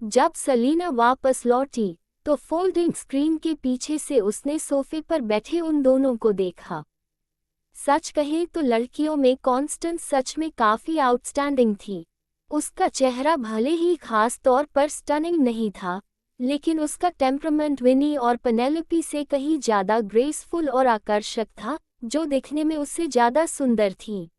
जब सलीना वापस लौटी तो फोल्डिंग स्क्रीन के पीछे से उसने सोफे पर बैठे उन दोनों को देखा। सच कहें तो लड़कियों में कॉन्स्टेंस सच में काफी आउटस्टैंडिंग थी। उसका चेहरा भले ही खास तौर पर स्टनिंग नहीं था, लेकिन उसका टेम्परामेंट विनी और पेनेलोपी से कहीं ज्यादा ग्रेसफुल और आकर्षक था, जो दिखने में उससे ज्यादा सुंदर थी।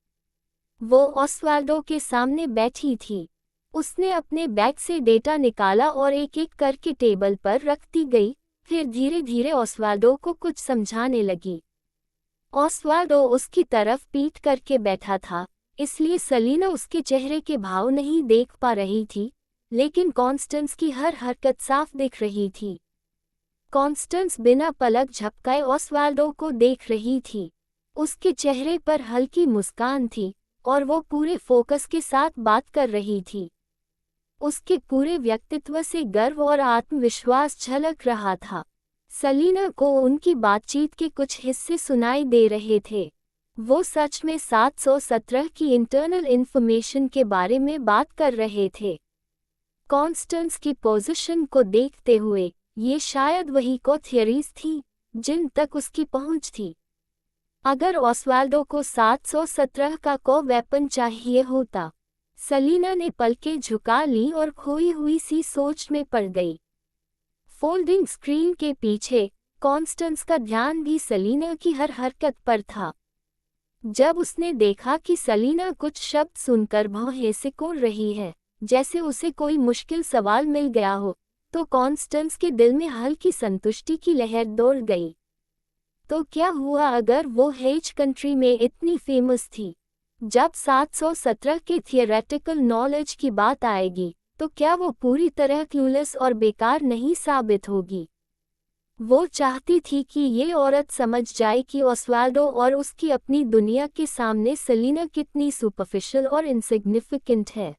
वो ऑस्वाल्डो के सामने बैठी थी। उसने अपने बैग से डेटा निकाला और एक एक करके टेबल पर रखती गई, फिर धीरे धीरे ऑस्वाल्डो को कुछ समझाने लगी। ऑस्वाल्डो उसकी तरफ पीठ करके बैठा था, इसलिए सलीना उसके चेहरे के भाव नहीं देख पा रही थी, लेकिन कॉन्स्टेंस की हर हरकत साफ दिख रही थी। कॉन्स्टेंस बिना पलक झपकाए ऑस्वाल्डो को देख रही थी। उसके चेहरे पर हल्की मुस्कान थी और वो पूरे फोकस के साथ बात कर रही थी। उसके पूरे व्यक्तित्व से गर्व और आत्मविश्वास झलक रहा था। सलीना को उनकी बातचीत के कुछ हिस्से सुनाई दे रहे थे। वो सच में 717 की इंटरनल इंफॉर्मेशन के बारे में बात कर रहे थे। कॉन्स्टेंस की पोजीशन को देखते हुए ये शायद वही को थियरीज थी जिन तक उसकी पहुंच थी। अगर ऑस्वाल्डो को 717 का को वेपन चाहिए होता। सलीना ने पलकें झुका ली और खोई हुई सी सोच में पड़ गई। फोल्डिंग स्क्रीन के पीछे कॉन्स्टेंस का ध्यान भी सलीना की हर हरकत पर था। जब उसने देखा कि सलीना कुछ शब्द सुनकर भौहें सिकोड़ रही है, जैसे उसे कोई मुश्किल सवाल मिल गया हो, तो कॉन्स्टेंस के दिल में हल्की संतुष्टि की लहर दौड़ गई। तो क्या हुआ अगर वो हेज कंट्री में इतनी फेमस थी? जब 717 के थियोरेटिकल नॉलेज की बात आएगी, तो क्या वो पूरी तरह क्लूलेस और बेकार नहीं साबित होगी? वो चाहती थी कि ये औरत समझ जाए कि ऑस्वाल्डो और उसकी अपनी दुनिया के सामने सलीना कितनी सुपरफिशियल और इनसिग्निफिकेंट है।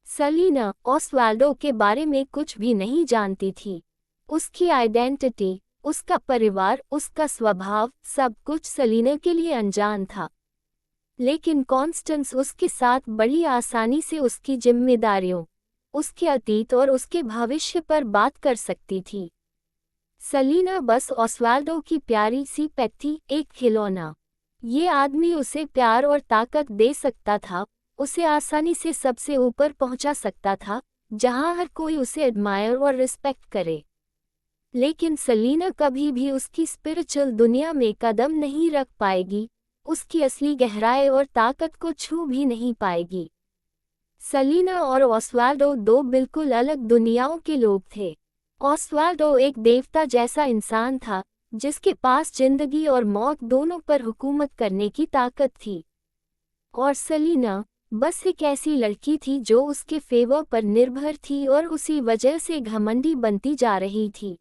सलीना ऑस्वाल्डो के बारे में कुछ भी नहीं जानती थी। उसकी आइडेंटिटी, उसका परिवार, उसका स्वभाव, सब कुछ सलीना के लिए अनजान था। लेकिन कॉन्स्टेंस उसके साथ बड़ी आसानी से उसकी जिम्मेदारियों, उसके अतीत और उसके भविष्य पर बात कर सकती थी। सलीना बस ऑस्वाल्डो की प्यारी सी पेट थी, एक खिलौना। ये आदमी उसे प्यार और ताकत दे सकता था, उसे आसानी से सबसे ऊपर पहुंचा सकता था, जहां हर कोई उसे एडमायर और रिस्पेक्ट करे। लेकिन सलीना कभी भी उसकी स्पिरिचुअल दुनिया में कदम नहीं रख पाएगी, उसकी असली गहराई और ताकत को छू भी नहीं पाएगी। सलीना और ऑस्वाल्डो दो बिल्कुल अलग दुनियाओं के लोग थे। ऑस्वाल्डो एक देवता जैसा इंसान था, जिसके पास जिंदगी और मौत दोनों पर हुकूमत करने की ताकत थी। और सलीना बस एक ऐसी लड़की थी जो उसके फेवर पर निर्भर थी और उसी वजह से घमंडी बनती जा रही थी।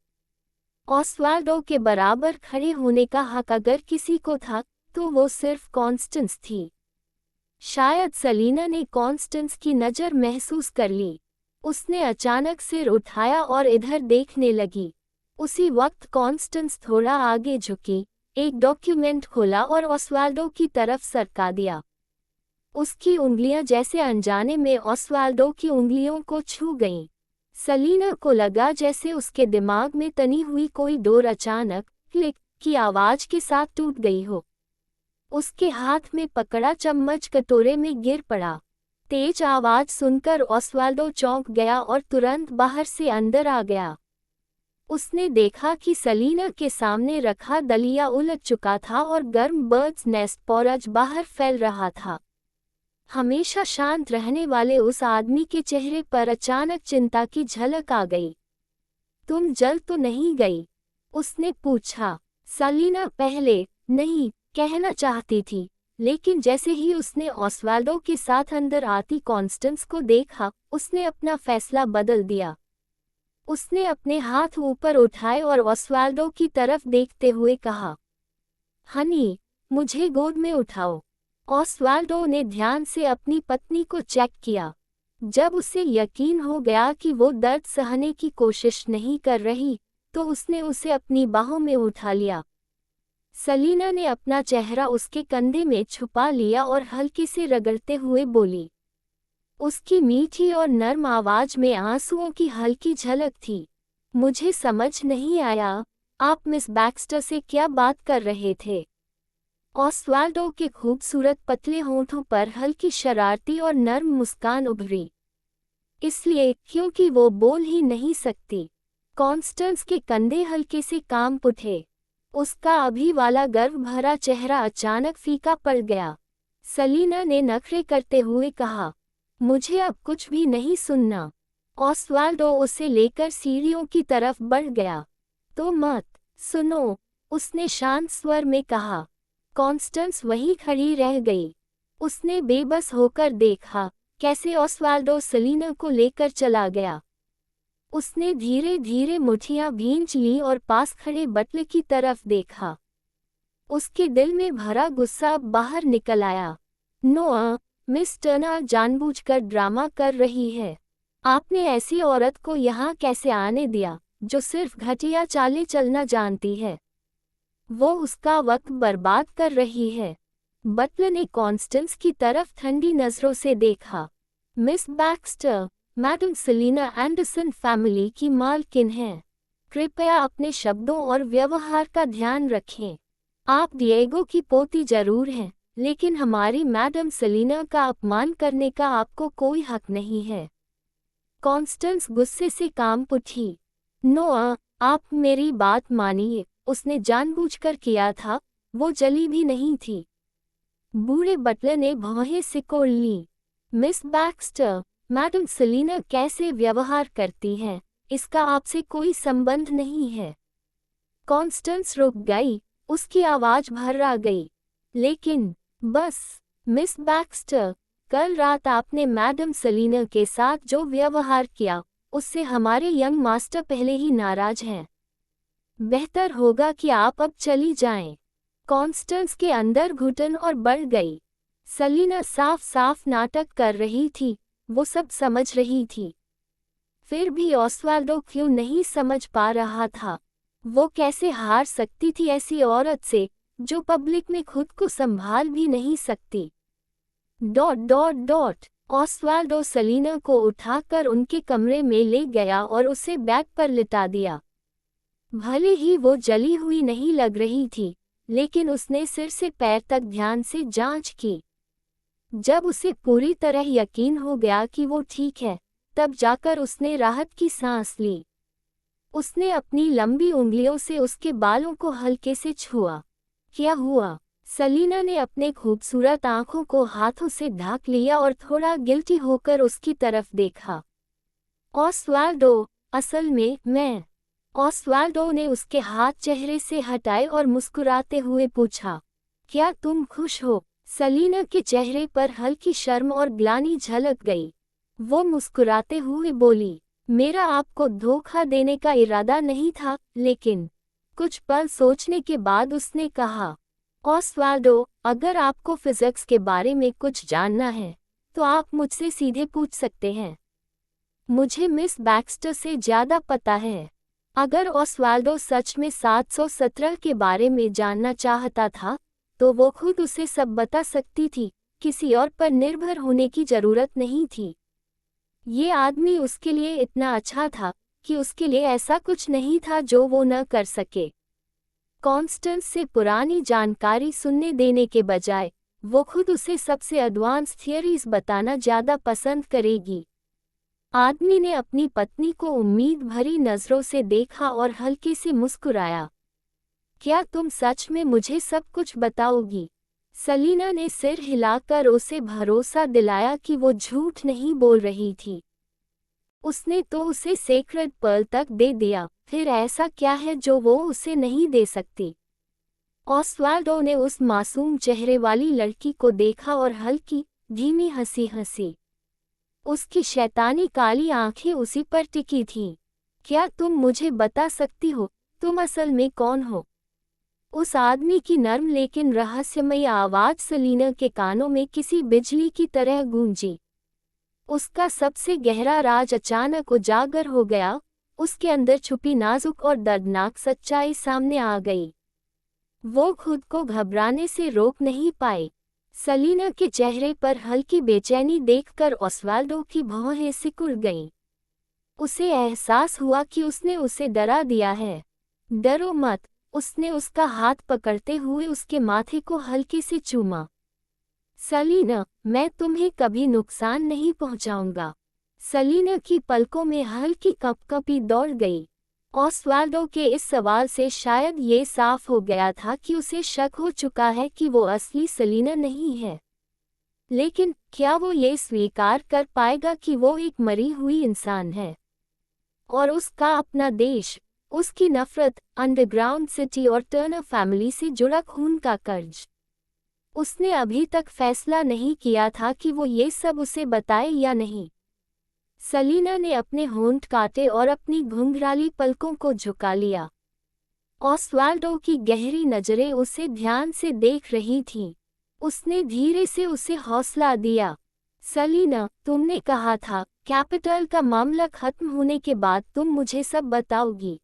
ऑस्वाल्डो के बराबर खड़े होने का हक अगर किसी को था, तो वो सिर्फ कॉन्स्टेंस थी। शायद सलीना ने कॉन्स्टेंस की नज़र महसूस कर ली। उसने अचानक सिर उठाया और इधर देखने लगी। उसी वक्त कॉन्स्टेंस थोड़ा आगे झुकी, एक डॉक्यूमेंट खोला और ऑस्वाल्डो की तरफ सरका दिया। उसकी उंगलियां जैसे अनजाने में ऑस्वाल्डो की उंगलियों को छू गईं। सलीना को लगा जैसे उसके दिमाग में तनी हुई कोई डोर अचानक क्लिक की आवाज के साथ टूट गई हो। उसके हाथ में पकड़ा चम्मच कटोरे में गिर पड़ा। तेज आवाज सुनकर ऑस्वाल्डो चौंक गया और तुरंत बाहर से अंदर आ गया। उसने देखा कि सलीना के सामने रखा दलिया उलट चुका था और गर्म बर्ड्स नेस्ट पोरज बाहर फैल रहा था। हमेशा शांत रहने वाले उस आदमी के चेहरे पर अचानक चिंता की झलक आ गई। तुम जल तो नहीं गई? उसने पूछा। सलीना पहले नहीं कहना चाहती थी, लेकिन जैसे ही उसने ऑस्वाल्डो के साथ अंदर आती कॉन्स्टेंस को देखा, उसने अपना फैसला बदल दिया। उसने अपने हाथ ऊपर उठाए और ऑस्वाल्डो की तरफ देखते हुए कहा, हनी, मुझे गोद में उठाओ। ऑस्वाल्डो ने ध्यान से अपनी पत्नी को चेक किया। जब उसे यकीन हो गया कि वो दर्द सहने की कोशिश नहीं कर रही, तो उसने उसे अपनी बाहों में उठा लिया। सलीना ने अपना चेहरा उसके कंधे में छुपा लिया और हल्के से रगड़ते हुए बोली, उसकी मीठी और नर्म आवाज में आंसुओं की हल्की झलक थी। मुझे समझ नहीं आया, आप मिस बैक्स्टर से क्या बात कर रहे थे? ऑस्वाल्डो के खूबसूरत पतले होठों पर हल्की शरारती और नर्म मुस्कान उभरी। इसलिए क्योंकि वो बोल ही नहीं सकती। कॉन्स्टेंस के कंधे हल्के से कांप उठे। उसका अभी वाला गर्व भरा चेहरा अचानक फीका पड़ गया। सलीना ने नखरे करते हुए कहा, मुझे अब कुछ भी नहीं सुनना। ऑस्वाल्डो उसे लेकर सीढ़ियों की तरफ बढ़ गया। तो मत सुनो, उसने शांत स्वर में कहा। कॉन्स्टेंस वहीं खड़ी रह गई। उसने बेबस होकर देखा कैसे ऑस्वाल्डो सलीना को लेकर चला गया। उसने धीरे धीरे मुट्ठियां भींच ली और पास खड़े बटले की तरफ देखा। उसके दिल में भरा गुस्सा बाहर निकल आया। नोआ, मिस टर्नर जानबूझकर ड्रामा कर रही है। आपने ऐसी औरत को यहाँ कैसे आने दिया जो सिर्फ घटिया चालें चलना जानती है? वो उसका वक्त बर्बाद कर रही है। बटलर ने कॉन्स्टेंस की तरफ ठंडी नजरों से देखा। Miss Baxter, madam Selina Anderson family की मालकिन हैं। कृपया अपने शब्दों और व्यवहार का ध्यान रखें। आप डिएगो की पोती जरूर हैं, लेकिन हमारी मैडम सेलिना का अपमान करने का आपको कोई हक नहीं है। कॉन्स्टेंस गुस्से से कांप उठी। नोआ, आप मेरी बात मानिए, उसने जानबूझकर किया था, वो जली भी नहीं थी। बूढ़े बटलर ने भौहें सिकोड़ ली। मिस बैक्स्टर, मैडम सेलिना कैसे व्यवहार करती हैं, इसका आपसे कोई संबंध नहीं है। कॉन्स्टेंस रुक गई, उसकी आवाज भर्रा गई। लेकिन बस, मिस बैक्स्टर, कल रात आपने मैडम सेलिना के साथ जो व्यवहार किया, उससे हमारे यंग मास्टर पहले ही नाराज हैं। बेहतर होगा कि आप अब चली जाएं। कॉन्स्टेंस के अंदर घुटन और बढ़ गई। सेलिना साफ साफ नाटक कर रही थी, वो सब समझ रही थी। फिर भी ऑस्वाल्डो क्यों नहीं समझ पा रहा था? वो कैसे हार सकती थी ऐसी औरत से, जो पब्लिक में खुद को संभाल भी नहीं सकती। ऑस्वाल्डो सेलिना को उठाकर उनके कमरे में ले गया और उसे बेड पर लिटा दिया। भले ही वो जली हुई नहीं लग रही थी, लेकिन उसने सिर से पैर तक ध्यान से जांच की। जब उसे पूरी तरह यकीन हो गया कि वो ठीक है, तब जाकर उसने राहत की सांस ली। उसने अपनी लंबी उंगलियों से उसके बालों को हल्के से छुआ। क्या हुआ? सेलिना ने अपने खूबसूरत आंखों को हाथों से ढक लिया और थोड़ा गिल्टी होकर उसकी तरफ देखा। ऑस्वाल्डो, असल में मैं। ऑस्वाल्डो ने उसके हाथ चेहरे से हटाए और मुस्कुराते हुए पूछा, क्या तुम खुश हो? सेलिना के चेहरे पर हल्की शर्म और ग्लानि झलक गई। वो मुस्कुराते हुए बोली, मेरा आपको धोखा देने का इरादा नहीं था, लेकिन कुछ पल सोचने के बाद उसने कहा, ऑस्वाल्डो, अगर आपको फिजिक्स के बारे में कुछ जानना है, तो आप मुझसे सीधे पूछ सकते हैं। मुझे मिस बैक्स्टर से ज़्यादा पता है। अगर ऑस्वाल्डो सच में 717 के बारे में जानना चाहता था, तो वो खुद उसे सब बता सकती थी, किसी और पर निर्भर होने की जरूरत नहीं थी। ये आदमी उसके लिए इतना अच्छा था कि उसके लिए ऐसा कुछ नहीं था जो वो न कर सके। कॉन्स्टेंस से पुरानी जानकारी सुनने देने के बजाय वो खुद उसे सबसे एडवांस थियरीज बताना ज़्यादा पसंद करेगी। आदमी ने अपनी पत्नी को उम्मीद भरी नज़रों से देखा और हल्के से मुस्कुराया। क्या तुम सच में मुझे सब कुछ बताओगी? सेलिना ने सिर हिलाकर उसे भरोसा दिलाया कि वो झूठ नहीं बोल रही थी। उसने तो उसे सेक्रेड पर्ल तक दे दिया, फिर ऐसा क्या है जो वो उसे नहीं दे सकती? ऑस्वाल्डो ने उस मासूम चेहरे वाली लड़की को देखा और हल्की, धीमी हंसी हंसी। उसकी शैतानी काली आंखें उसी पर टिकी थीं। क्या तुम मुझे बता सकती हो, तुम असल में कौन हो? उस आदमी की नर्म लेकिन रहस्यमयी आवाज सेलिना के कानों में किसी बिजली की तरह गूंजी। उसका सबसे गहरा राज अचानक उजागर हो गया, उसके अंदर छुपी नाजुक और दर्दनाक सच्चाई सामने आ गई। वो खुद को घबराने से रोक नहीं पाई। सलीना के चेहरे पर हल्की बेचैनी देखकर ऑस्वाल्डो की भौहें सिकुड़ गईं। उसे एहसास हुआ कि उसने उसे डरा दिया है। डरो मत, उसने उसका हाथ पकड़ते हुए उसके माथे को हल्के से चूमा। सलीना, मैं तुम्हें कभी नुकसान नहीं पहुंचाऊंगा। सलीना की पलकों में हल्की कंपकंपी दौड़ गई। ऑस्वाल्डो के इस सवाल से शायद ये साफ हो गया था कि उसे शक हो चुका है कि वो असली सलीना नहीं है। लेकिन क्या वो ये स्वीकार कर पाएगा कि वो एक मरी हुई इंसान है और उसका अपना देश, उसकी नफरत, अंडरग्राउंड सिटी और टर्नर फैमिली से जुड़ा खून का कर्ज? उसने अभी तक फैसला नहीं किया था कि वो ये सब उसे बताए या नहीं। सलीना ने अपने होंठ काटे और अपनी घुंघराली पलकों को झुका लिया। ऑस्वाल्डो की गहरी नजरें उसे ध्यान से देख रही थीं। उसने धीरे से उसे हौसला दिया। सलीना, तुमने कहा था, कैपिटल का मामला खत्म होने के बाद तुम मुझे सब बताओगी।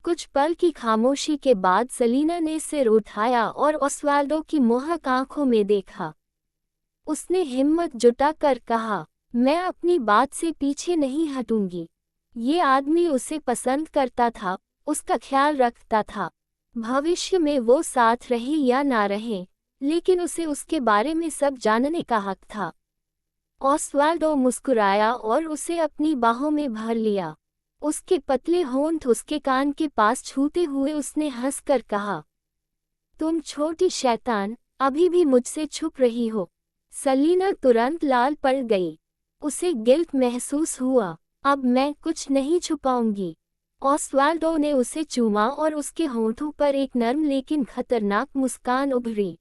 कुछ पल की खामोशी के बाद सलीना ने सिर उठाया और ऑस्वाल्डो की मोहक आंखों में देखा। उसने हिम्मत जुटाकर कहा, मैं अपनी बात से पीछे नहीं हटूंगी। ये आदमी उसे पसंद करता था, उसका ख्याल रखता था। भविष्य में वो साथ रहे या ना रहे, लेकिन उसे उसके बारे में सब जानने का हक था। ऑस्वाल्डो मुस्कुराया और उसे अपनी बाहों में भर लिया। उसके पतले होंठ उसके कान के पास छूते हुए उसने हंसकर कहा, तुम छोटी शैतान, अभी भी मुझसे छुप रही हो। सलीना तुरंत लाल पड़ गई। उसे गिल्ट महसूस हुआ। अब मैं कुछ नहीं छुपाऊंगी। ऑस्वाल्डो ने उसे चूमा और उसके होंठों पर एक नर्म लेकिन खतरनाक मुस्कान उभरी।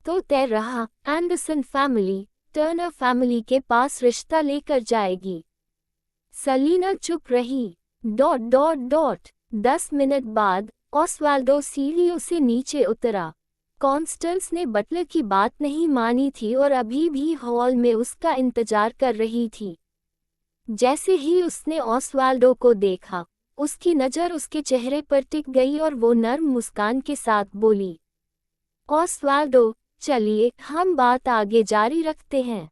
तो तय रहा, एंडरसन फैमिली टर्नर फैमिली के पास रिश्ता लेकर जाएगी। सलीना चुप रही। 10 मिनट बाद ऑस्वाल्डो सीढ़ियों से नीचे उतरा। कॉन्स्टेंस ने बटलर की बात नहीं मानी थी और अभी भी हॉल में उसका इंतजार कर रही थी। जैसे ही उसने ऑस्वाल्डो को देखा, उसकी नज़र उसके चेहरे पर टिक गई और वो नर्म मुस्कान के साथ बोली, ऑस्वाल्डो, चलिए हम बात आगे जारी रखते हैं।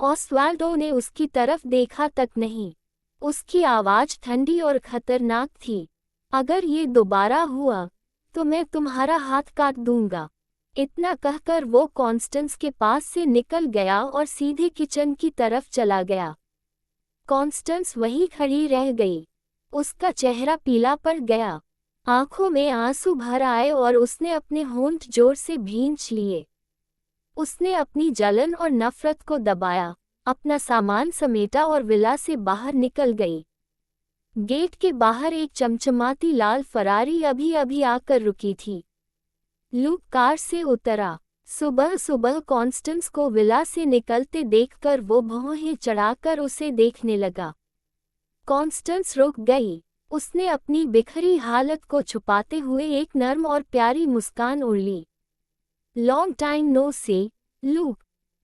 ऑस्वाल्डो ने उसकी तरफ देखा तक नहीं। उसकी आवाज़ ठंडी और खतरनाक थी। अगर ये दोबारा हुआ, तो मैं तुम्हारा हाथ काट दूंगा। इतना कहकर वो कॉन्स्टेंस के पास से निकल गया और सीधे किचन की तरफ चला गया। कॉन्स्टेंस वहीं खड़ी रह गई। उसका चेहरा पीला पड़ गया। आंखों में आंसू भर आए और उसने अपने होंठ जोर से भींच लिए। उसने अपनी जलन और नफरत को दबाया, अपना सामान समेटा और विला से बाहर निकल गई। गेट के बाहर एक चमचमाती लाल फरारी अभी अभी आकर रुकी थी। लूक कार से उतरा। सुबह सुबह कॉन्स्टेंस को विला से निकलते देखकर वो भौहें चढ़ाकर उसे देखने लगा। कॉन्स्टेंस रुक गई। उसने अपनी बिखरी हालत को छुपाते हुए एक नर्म और प्यारी मुस्कान उड़ली। लॉन्ग टाइम नो सी, लूक।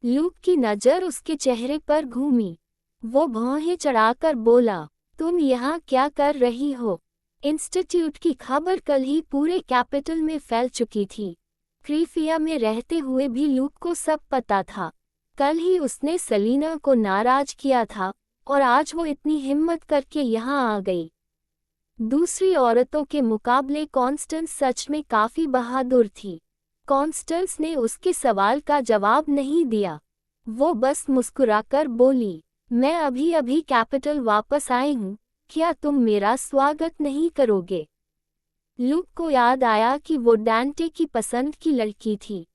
लूक की नज़र उसके चेहरे पर घूमी। वो भौहें चढ़ाकर बोला, तुम यहाँ क्या कर रही हो? इंस्टीट्यूट की खबर कल ही पूरे कैपिटल में फैल चुकी थी। क्रीफिया में रहते हुए भी लूक को सब पता था। कल ही उसने सलीना को नाराज किया था और आज वो इतनी हिम्मत करके यहाँ आ गई। दूसरी औरतों के मुकाबले कॉन्स्टेंस सच में काफ़ी बहादुर थी। कॉन्स्टेंस ने उसके सवाल का जवाब नहीं दिया। वो बस मुस्कुराकर बोली, मैं अभी अभी कैपिटल वापस आई हूँ, क्या तुम मेरा स्वागत नहीं करोगे? लूक को याद आया कि वो डांटे की पसंद की लड़की थी।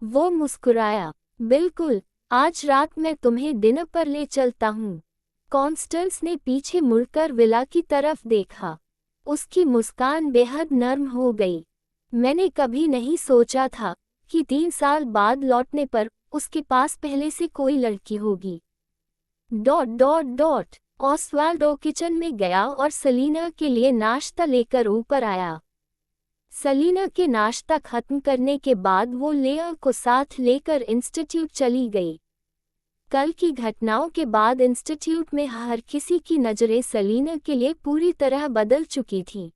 वो मुस्कुराया, बिल्कुल, आज रात मैं तुम्हें डिनर पर ले चलता हूँ। कॉन्स्टेंस ने पीछे मुड़कर विला की तरफ देखा। उसकी मुस्कान बेहद नर्म हो गई। मैंने कभी नहीं सोचा था कि 3 साल बाद लौटने पर उसके पास पहले से कोई लड़की होगी। ऑस्वाल्डो किचन में गया और सलीना के लिए नाश्ता लेकर ऊपर आया। सलीना के नाश्ता खत्म करने के बाद वो लेआ को साथ लेकर इंस्टीट्यूट चली गई। कल की घटनाओं के बाद इंस्टीट्यूट में हर किसी की नज़रें सलीना के लिए पूरी तरह बदल चुकी थीं।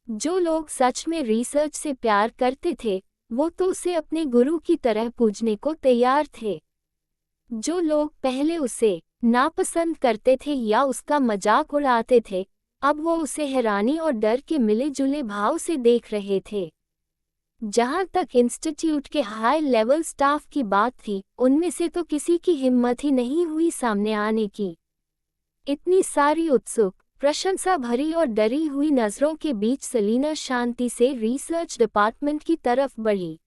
जो लोग सच में रिसर्च से प्यार करते थे, वो तो उसे अपने गुरु की तरह पूजने को तैयार थे। जो लोग पहले उसे नापसंद करते थे या उसका मजाक उड़ाते थे, अब वो उसे हैरानी और डर के मिले-जुले भाव से देख रहे थे। जहां तक इंस्टीट्यूट के हाई लेवल स्टाफ की बात थी, उनमें से तो किसी की हिम्मत ही नहीं हुई सामने आने की। इतनी सारी उत्सुक, प्रशंसा भरी और डरी हुई नजरों के बीच सेलिना शांति से रिसर्च डिपार्टमेंट की तरफ बढ़ी।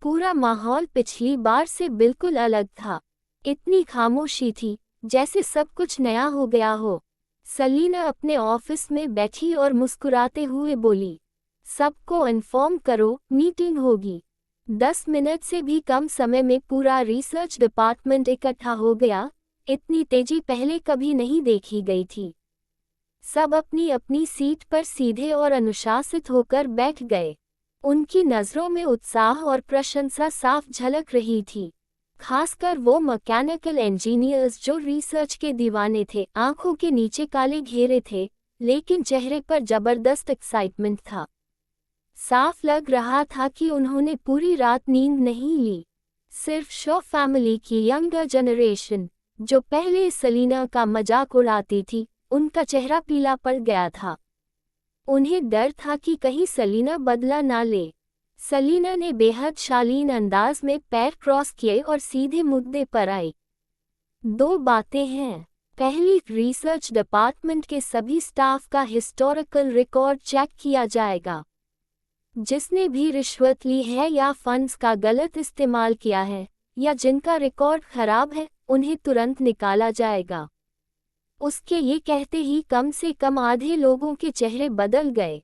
पूरा माहौल पिछली बार से बिल्कुल अलग था। इतनी खामोशी थी, जैसे सब कुछ नया हो गया हो। सेलिना अपने ऑफिस में बैठी और मुस्कुराते हुए बोली, सबको इन्फॉर्म करो, मीटिंग होगी। 10 मिनट से भी कम समय में पूरा रिसर्च डिपार्टमेंट इकट्ठा हो गया। इतनी तेजी पहले कभी नहीं देखी गई थी। सब अपनी अपनी सीट पर सीधे और अनुशासित होकर बैठ गए। उनकी नज़रों में उत्साह और प्रशंसा साफ झलक रही थी। खासकर वो मैकेनिकल इंजीनियर्स जो रिसर्च के दीवाने थे। आंखों के नीचे काले घेरे थे, लेकिन चेहरे पर जबरदस्त एक्साइटमेंट था। साफ लग रहा था कि उन्होंने पूरी रात नींद नहीं ली। सिर्फ शॉ फैमिली की यंगर जनरेशन, जो पहले सेलिना का मजाक उड़ाती थी, उनका चेहरा पीला पड़ गया था। उन्हें डर था कि कहीं सेलिना बदला ना ले। सेलिना ने बेहद शालीन अंदाज में पैर क्रॉस किए और सीधे मुद्दे पर आई। 2 बातें हैं। पहली, रिसर्च डिपार्टमेंट के सभी स्टाफ का हिस्टोरिकल रिकॉर्ड चेक किया जाएगा। जिसने भी रिश्वत ली है या फंड्स का गलत इस्तेमाल किया है, या जिनका रिकॉर्ड खराब है, उन्हें तुरंत निकाला जाएगा। उसके ये कहते ही कम से कम आधे लोगों के चेहरे बदल गए।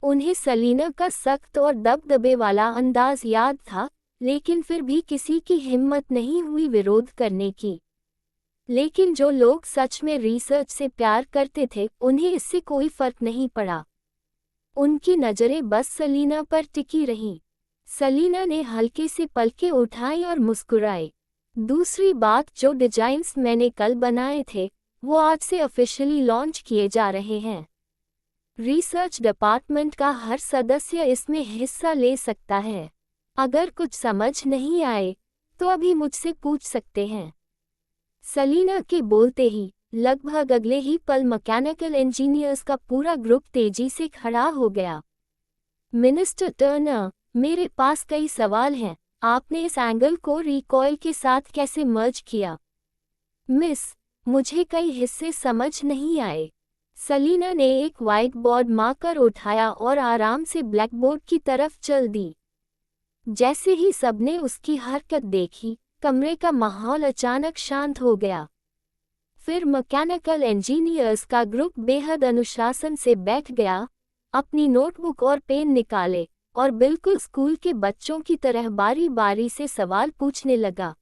उन्हें सेलिना का सख्त और दबदबे वाला अंदाज याद था, लेकिन फिर भी किसी की हिम्मत नहीं हुई विरोध करने की। लेकिन जो लोग सच में रिसर्च से प्यार करते थे, उन्हें इससे कोई फर्क नहीं पड़ा। उनकी नज़रें बस सेलिना पर टिकी रहीं। सेलिना ने हल्के से पलकें उठाई और मुस्कुराई। दूसरी बात, जो डिजाइन्स मैंने कल बनाए थे, वो आज से ऑफिशियली लॉन्च किए जा रहे हैं। रिसर्च डिपार्टमेंट का हर सदस्य इसमें हिस्सा ले सकता है। अगर कुछ समझ नहीं आए, तो अभी मुझसे पूछ सकते हैं। सेलिना के बोलते ही लगभग अगले ही पल मैकेनिकल इंजीनियर्स का पूरा ग्रुप तेजी से खड़ा हो गया। मिस्टर टर्नर, मेरे पास कई सवाल हैं। आपने इस एंगल को रिकॉइल के साथ कैसे मर्ज किया? मिस, मुझे कई हिस्से समझ नहीं आए। सेलिना ने एक व्हाइट बोर्ड मार्कर उठाया और आराम से ब्लैकबोर्ड की तरफ चल दी। जैसे ही सबने उसकी हरकत देखी, कमरे का माहौल अचानक शांत हो गया। फिर मैकेनिकल इंजीनियर्स का ग्रुप बेहद अनुशासन से बैठ गया, अपनी नोटबुक और पेन निकाले और बिल्कुल स्कूल के बच्चों की तरह बारी बारी से सवाल पूछने लगा।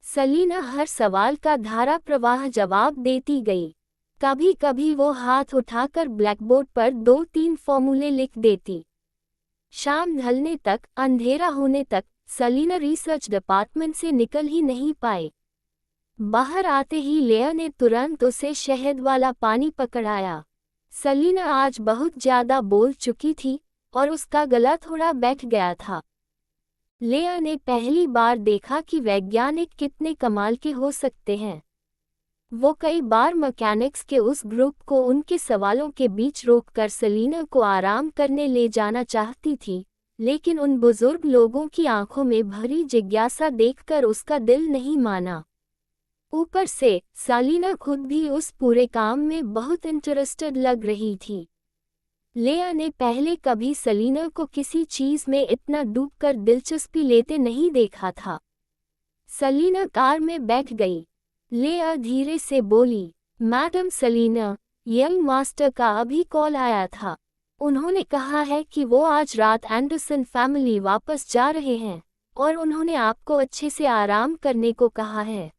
सेलिना हर सवाल का धारा प्रवाह जवाब देती गई। कभी कभी वो हाथ उठाकर ब्लैकबोर्ड पर 2-3 फॉर्मूले लिख देती। शाम ढलने तक, अंधेरा होने तक, सेलिना रिसर्च डिपार्टमेंट से निकल ही नहीं पाए। बाहर आते ही लेया ने तुरंत उसे शहद वाला पानी पकड़ाया। सेलिना आज बहुत ज्यादा बोल चुकी थी और उसका गला थोड़ा बैठ गया था। लेया ने पहली बार देखा कि वैज्ञानिक कितने कमाल के हो सकते हैं। वो कई बार मैकेनिक्स के उस ग्रुप को उनके सवालों के बीच रोककर सेलिना को आराम करने ले जाना चाहती थी, लेकिन उन बुजुर्ग लोगों की आंखों में भरी जिज्ञासा देखकर उसका दिल नहीं माना। ऊपर से सेलिना खुद भी उस पूरे काम में बहुत इंटरेस्टेड लग रही थी। लेया ने पहले कभी सेलिना को किसी चीज में इतना डूबकर दिलचस्पी लेते नहीं देखा था। सेलिना कार में बैठ गई। लेया धीरे से बोली, मैडम सेलिना, यंग मास्टर का अभी कॉल आया था। उन्होंने कहा है कि वो आज रात एंडरसन फैमिली वापस जा रहे हैं और उन्होंने आपको अच्छे से आराम करने को कहा है।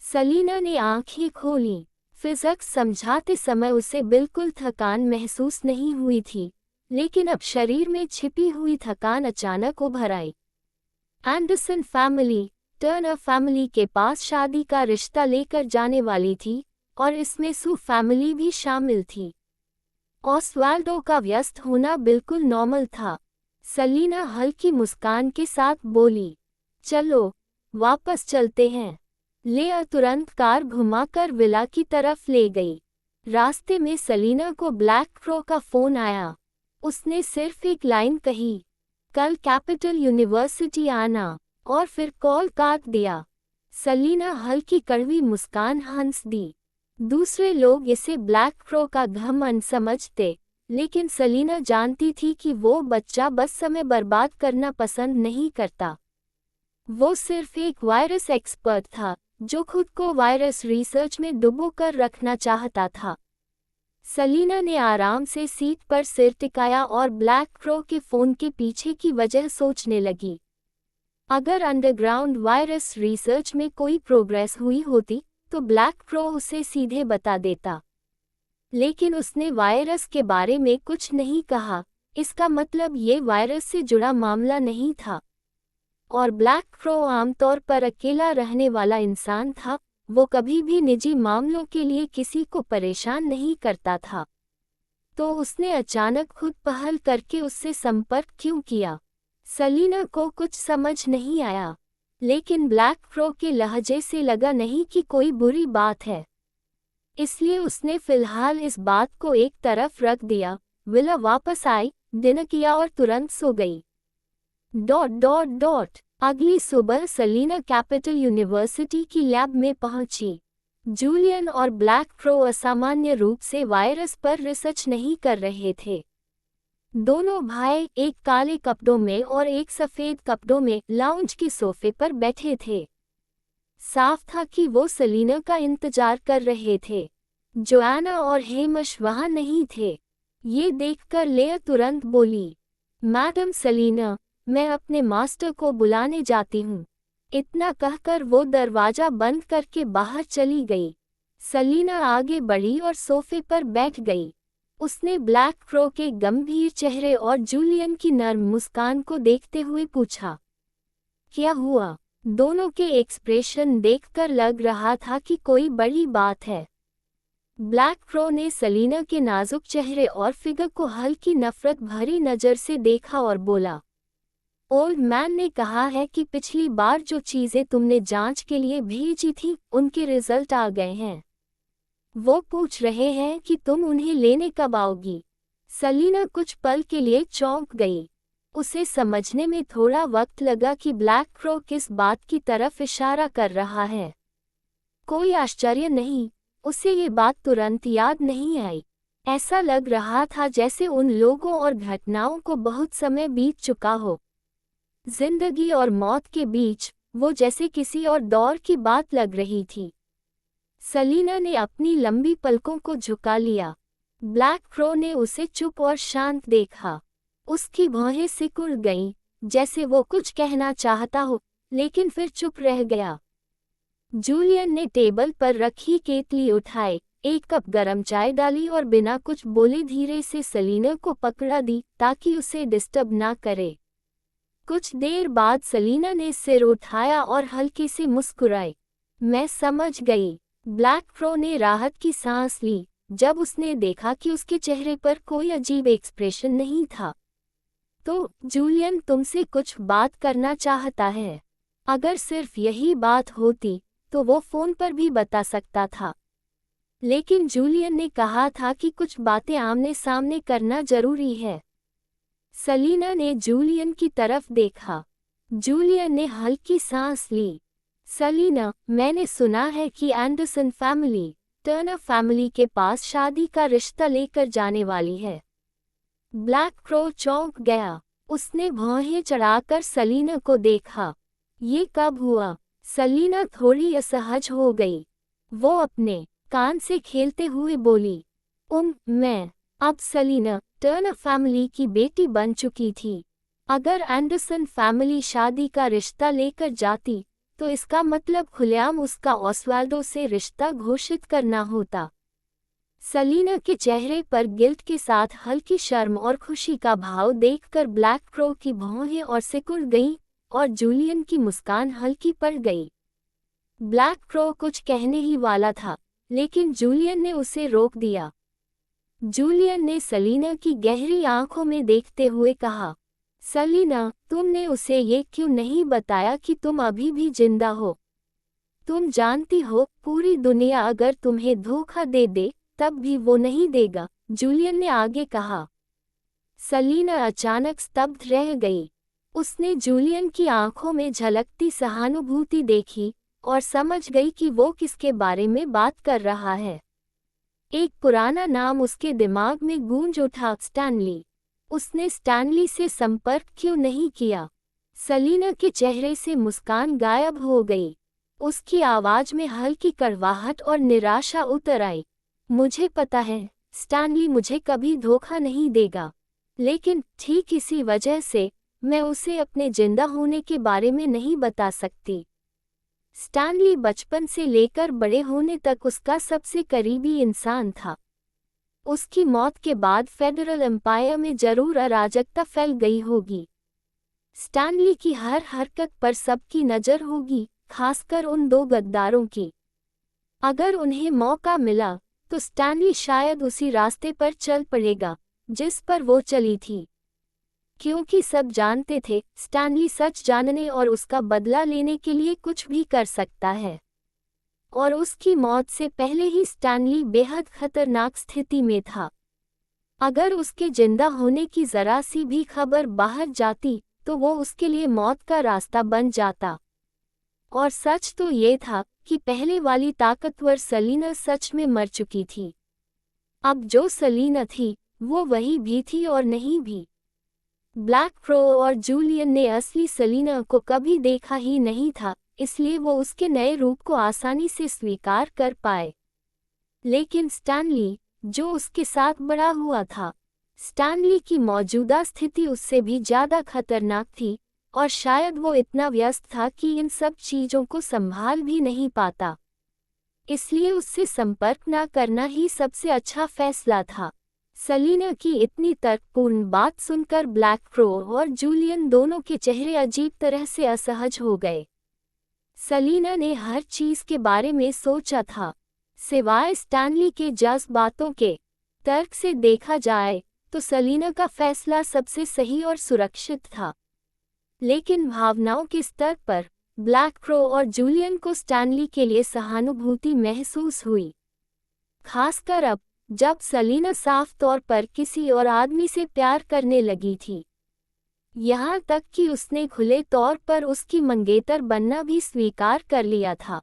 सेलिना ने आंखें खोलीं। फिजिक्स समझाते समय उसे बिल्कुल थकान महसूस नहीं हुई थी, लेकिन अब शरीर में छिपी हुई थकान अचानक उभर आई। एंडरसन फैमिली टर्नर फैमिली के पास शादी का रिश्ता लेकर जाने वाली थी और इसमें सू फैमिली भी शामिल थी। ऑस्वाल्डो का व्यस्त होना बिल्कुल नॉर्मल था। सलीना हल्की मुस्कान के साथ बोली, चलो वापस चलते हैं। लेआ तुरंत कार घुमाकर विला की तरफ ले गई। रास्ते में सलीना को ब्लैक क्रो का फोन आया। उसने सिर्फ एक लाइन कही, कल कैपिटल यूनिवर्सिटी आना, और फिर कॉल काट दिया। सलीना हल्की कड़वी मुस्कान हंस दी। दूसरे लोग इसे ब्लैक क्रो का घमंड समझते, लेकिन सलीना जानती थी कि वो बच्चा बस समय बर्बाद करना पसंद नहीं करता। वो सिर्फ एक वायरस एक्सपर्ट था जो खुद को वायरस रिसर्च में डुबोकर रखना चाहता था। सलीना ने आराम से सीट पर सिर टिकाया और ब्लैक क्रो के फोन के पीछे की वजह सोचने लगी। अगर अंडरग्राउंड वायरस रिसर्च में कोई प्रोग्रेस हुई होती तो ब्लैक क्रो उसे सीधे बता देता, लेकिन उसने वायरस के बारे में कुछ नहीं कहा। इसका मतलब ये वायरस से जुड़ा मामला नहीं था। और ब्लैक क्रो आमतौर पर अकेला रहने वाला इंसान था। वो कभी भी निजी मामलों के लिए किसी को परेशान नहीं करता था। तो उसने अचानक खुद पहल करके उससे संपर्क क्यों किया? सलीना को कुछ समझ नहीं आया, लेकिन ब्लैक क्रो के लहजे से लगा नहीं कि कोई बुरी बात है। इसलिए उसने फिलहाल इस बात को एक तरफ रख दिया। विला वापस आई, डिनर किया और तुरंत सो गई। अगली सुबह सलीना कैपिटल यूनिवर्सिटी की लैब में पहुंची। जूलियन और ब्लैक क्रो असामान्य रूप से वायरस पर रिसर्च नहीं कर रहे थे। दोनों भाई एक काले कपड़ों में और एक सफेद कपड़ों में लाउंज के सोफे पर बैठे थे। साफ था कि वो सलीना का इंतजार कर रहे थे। जोआना और हेमश वहां नहीं थे। ये देखकर लेआ तुरंत बोली, मैडम सलीना, मैं अपने मास्टर को बुलाने जाती हूँ। इतना कहकर वो दरवाजा बंद करके बाहर चली गई। सलीना आगे बढ़ी और सोफे पर बैठ गई। उसने ब्लैक क्रो के गंभीर चेहरे और जूलियन की नर्म मुस्कान को देखते हुए पूछा, क्या हुआ? दोनों के एक्सप्रेशन देखकर लग रहा था कि कोई बड़ी बात है। ब्लैक क्रो ने सलीना के नाजुक चेहरे और फिगर को हल्की नफरत भरी नज़र से देखा और बोला, ओल्ड मैन ने कहा है कि पिछली बार जो चीज़ें तुमने जांच के लिए भेजी थी उनके रिजल्ट आ गए हैं। वो पूछ रहे हैं कि तुम उन्हें लेने कब आओगी। सलीना कुछ पल के लिए चौंक गई। उसे समझने में थोड़ा वक्त लगा कि ब्लैक क्रो किस बात की तरफ इशारा कर रहा है। कोई आश्चर्य नहीं, उसे ये बात तुरंत याद नहीं आई। ऐसा लग रहा था जैसे उन लोगों और घटनाओं को बहुत समय बीत चुका हो। जिंदगी और मौत के बीच वो जैसे किसी और दौर की बात लग रही थी। सलीना ने अपनी लंबी पलकों को झुका लिया। ब्लैक क्रो ने उसे चुप और शांत देखा। उसकी भौहें सिकुड़ गईं, जैसे वो कुछ कहना चाहता हो, लेकिन फिर चुप रह गया। जूलियन ने टेबल पर रखी केतली उठाई, एक कप गरम चाय डाली और बिना कुछ बोले धीरे से सलीना को पकड़ा दी ताकि उसे डिस्टर्ब ना करे। कुछ देर बाद सलीना ने सिर उठाया और हल्के से मुस्कुराई। मैं समझ गई। ब्लैक क्रो ने राहत की सांस ली जब उसने देखा कि उसके चेहरे पर कोई अजीब एक्सप्रेशन नहीं था। तो जूलियन तुमसे कुछ बात करना चाहता है। अगर सिर्फ यही बात होती तो वो फोन पर भी बता सकता था, लेकिन जूलियन ने कहा था कि कुछ बातें आमने सामने करना जरूरी है। सलीना ने जूलियन की तरफ देखा। जूलियन ने हल्की सांस ली। सलीना, मैंने सुना है कि एंडरसन फैमिली टर्नर फैमिली के पास शादी का रिश्ता लेकर जाने वाली है। ब्लैक क्रो चौंक गया। उसने भौहें चढ़ाकर सलीना को देखा। ये कब हुआ? सलीना थोड़ी असहज हो गई। वो अपने कान से खेलते हुए बोली, मैं अब सलीना टर्नर फैमिली की बेटी बन चुकी थी। अगर एंडरसन फैमिली शादी का रिश्ता लेकर जाती तो इसका मतलब खुलेआम उसका ऑस्वाल्डो से रिश्ता घोषित करना होता। सलीना के चेहरे पर गिल्ट के साथ हल्की शर्म और खुशी का भाव देखकर ब्लैक क्रो की भौहें और सिकुड़ गईं और जूलियन की मुस्कान हल्की पड़ गई। ब्लैक क्रो कुछ कहने ही वाला था, लेकिन जूलियन ने उसे रोक दिया। जूलियन ने सलीना की गहरी आंखों में देखते हुए कहा, सलीना, तुमने उसे ये क्यों नहीं बताया कि तुम अभी भी जिंदा हो? तुम जानती हो, पूरी दुनिया अगर तुम्हें धोखा दे दे, तब भी वो नहीं देगा, जूलियन ने आगे कहा। सलीना अचानक स्तब्ध रह गई। उसने जूलियन की आंखों में झलकती सहानुभूति देखी और समझ गई कि वो किसके बारे में बात कर रहा है। एक पुराना नाम उसके दिमाग में गूंज उठा, स्टैनली। उसने स्टैनली से संपर्क क्यों नहीं किया? सलीना के चेहरे से मुस्कान गायब हो गई। उसकी आवाज में हल्की कड़वाहट और निराशा उतर आई। मुझे पता है, स्टैनली मुझे कभी धोखा नहीं देगा, लेकिन ठीक इसी वजह से मैं उसे अपने जिंदा होने के बारे में नहीं बता सकती। स्टैनली बचपन से लेकर बड़े होने तक उसका सबसे करीबी इंसान था। उसकी मौत के बाद फेडरल एम्पायर में जरूर अराजकता फैल गई होगी। स्टैनली की हर हरकत पर सबकी नज़र होगी, खासकर उन दो गद्दारों की। अगर उन्हें मौका मिला तो स्टैनली शायद उसी रास्ते पर चल पड़ेगा जिस पर वो चली थी, क्योंकि सब जानते थे स्टैनली सच जानने और उसका बदला लेने के लिए कुछ भी कर सकता है। और उसकी मौत से पहले ही स्टैनली बेहद खतरनाक स्थिति में था। अगर उसके जिंदा होने की जरा सी भी खबर बाहर जाती तो वो उसके लिए मौत का रास्ता बन जाता। और सच तो ये था कि पहले वाली ताकतवर सलीना सच में मर चुकी थी। अब जो सलीना थी वो वही भी थी और नहीं भी। ब्लैक क्रो और जूलियन ने असली सलीना को कभी देखा ही नहीं था, इसलिए वो उसके नए रूप को आसानी से स्वीकार कर पाए। लेकिन स्टैनली, जो उसके साथ बड़ा हुआ था, स्टैनली की मौजूदा स्थिति उससे भी ज्यादा खतरनाक थी, और शायद वो इतना व्यस्त था कि इन सब चीजों को संभाल भी नहीं पाता। इसलिए उससे संपर्क न करना ही सबसे अच्छा फैसला था। सलीना की इतनी तर्कपूर्ण बात सुनकर ब्लैक क्रो और जूलियन दोनों के चेहरे अजीब तरह से असहज हो गए। सलीना ने हर चीज के बारे में सोचा था, सिवाय स्टैनली के जज्बातों के। तर्क से देखा जाए तो सलीना का फैसला सबसे सही और सुरक्षित था, लेकिन भावनाओं के स्तर पर ब्लैक क्रो और जूलियन को स्टैनली के लिए सहानुभूति महसूस हुई, खासकर अब जब सलीना साफ तौर पर किसी और आदमी से प्यार करने लगी थी। यहाँ तक कि उसने खुले तौर पर उसकी मंगेतर बनना भी स्वीकार कर लिया था।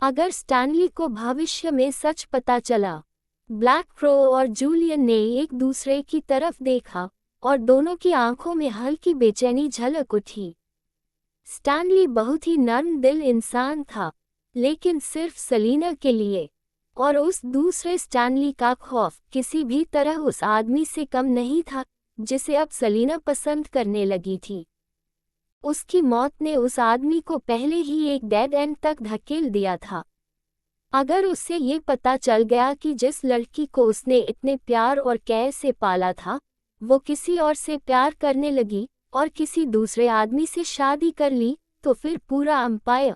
अगर स्टैनली को भविष्य में सच पता चला। ब्लैक क्रो और जूलियन ने एक दूसरे की तरफ देखा और दोनों की आंखों में हल्की बेचैनी झलक उठी। स्टैनली बहुत ही नर्म दिल इंसान था, लेकिन सिर्फ सलीना के लिए, और उस दूसरे स्टैनली का खौफ किसी भी तरह उस आदमी से कम नहीं था जिसे अब सलीना पसंद करने लगी थी। उसकी मौत ने उस आदमी को पहले ही एक डेड एंड तक धकेल दिया था। अगर उसे ये पता चल गया कि जिस लड़की को उसने इतने प्यार और कैर से पाला था वो किसी और से प्यार करने लगी और किसी दूसरे आदमी से शादी कर ली, तो फिर पूरा एम्पायर।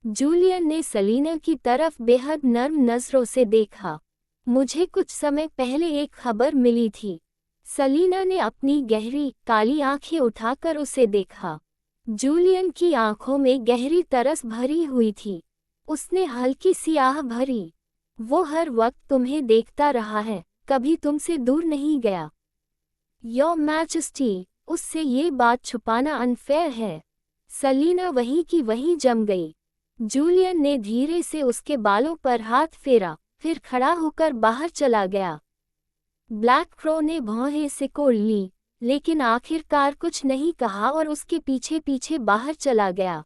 जूलियन ने सलीना की तरफ बेहद नर्म नजरों से देखा। मुझे कुछ समय पहले एक खबर मिली थी। सलीना ने अपनी गहरी काली आंखें उठाकर उसे देखा। जूलियन की आंखों में गहरी तरस भरी हुई थी। उसने हल्की सी आह भरी। वो हर वक्त तुम्हें देखता रहा है, कभी तुमसे दूर नहीं गया। योर मैजेस्टी, उससे ये बात छुपाना अनफेयर है। सलीना वहीं की वहीं जम गई। जूलियन ने धीरे से उसके बालों पर हाथ फेरा, फिर खड़ा होकर बाहर चला गया। ब्लैक क्रो ने भौहें सिकोड़ ली, लेकिन आखिरकार कुछ नहीं कहा और उसके पीछे पीछे बाहर चला गया।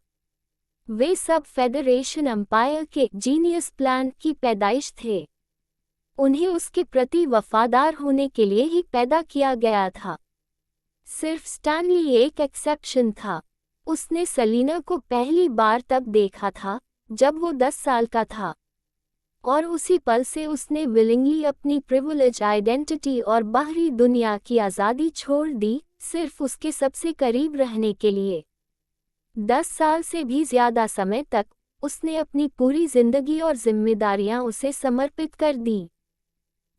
वे सब फेडरेशन एम्पायर के जीनियस प्लान की पैदाइश थे। उन्हें उसके प्रति वफादार होने के लिए ही पैदा किया गया था। सिर्फ स्टैनली एक एक्सेप्शन था। उसने सलीना को पहली बार तब देखा था जब वो 10 साल का था, और उसी पल से उसने विलिंगली अपनी प्रिविलेज आइडेंटिटी और बाहरी दुनिया की आज़ादी छोड़ दी, सिर्फ उसके सबसे करीब रहने के लिए। 10 साल से भी ज़्यादा समय तक उसने अपनी पूरी जिंदगी और जिम्मेदारियां उसे समर्पित कर दी।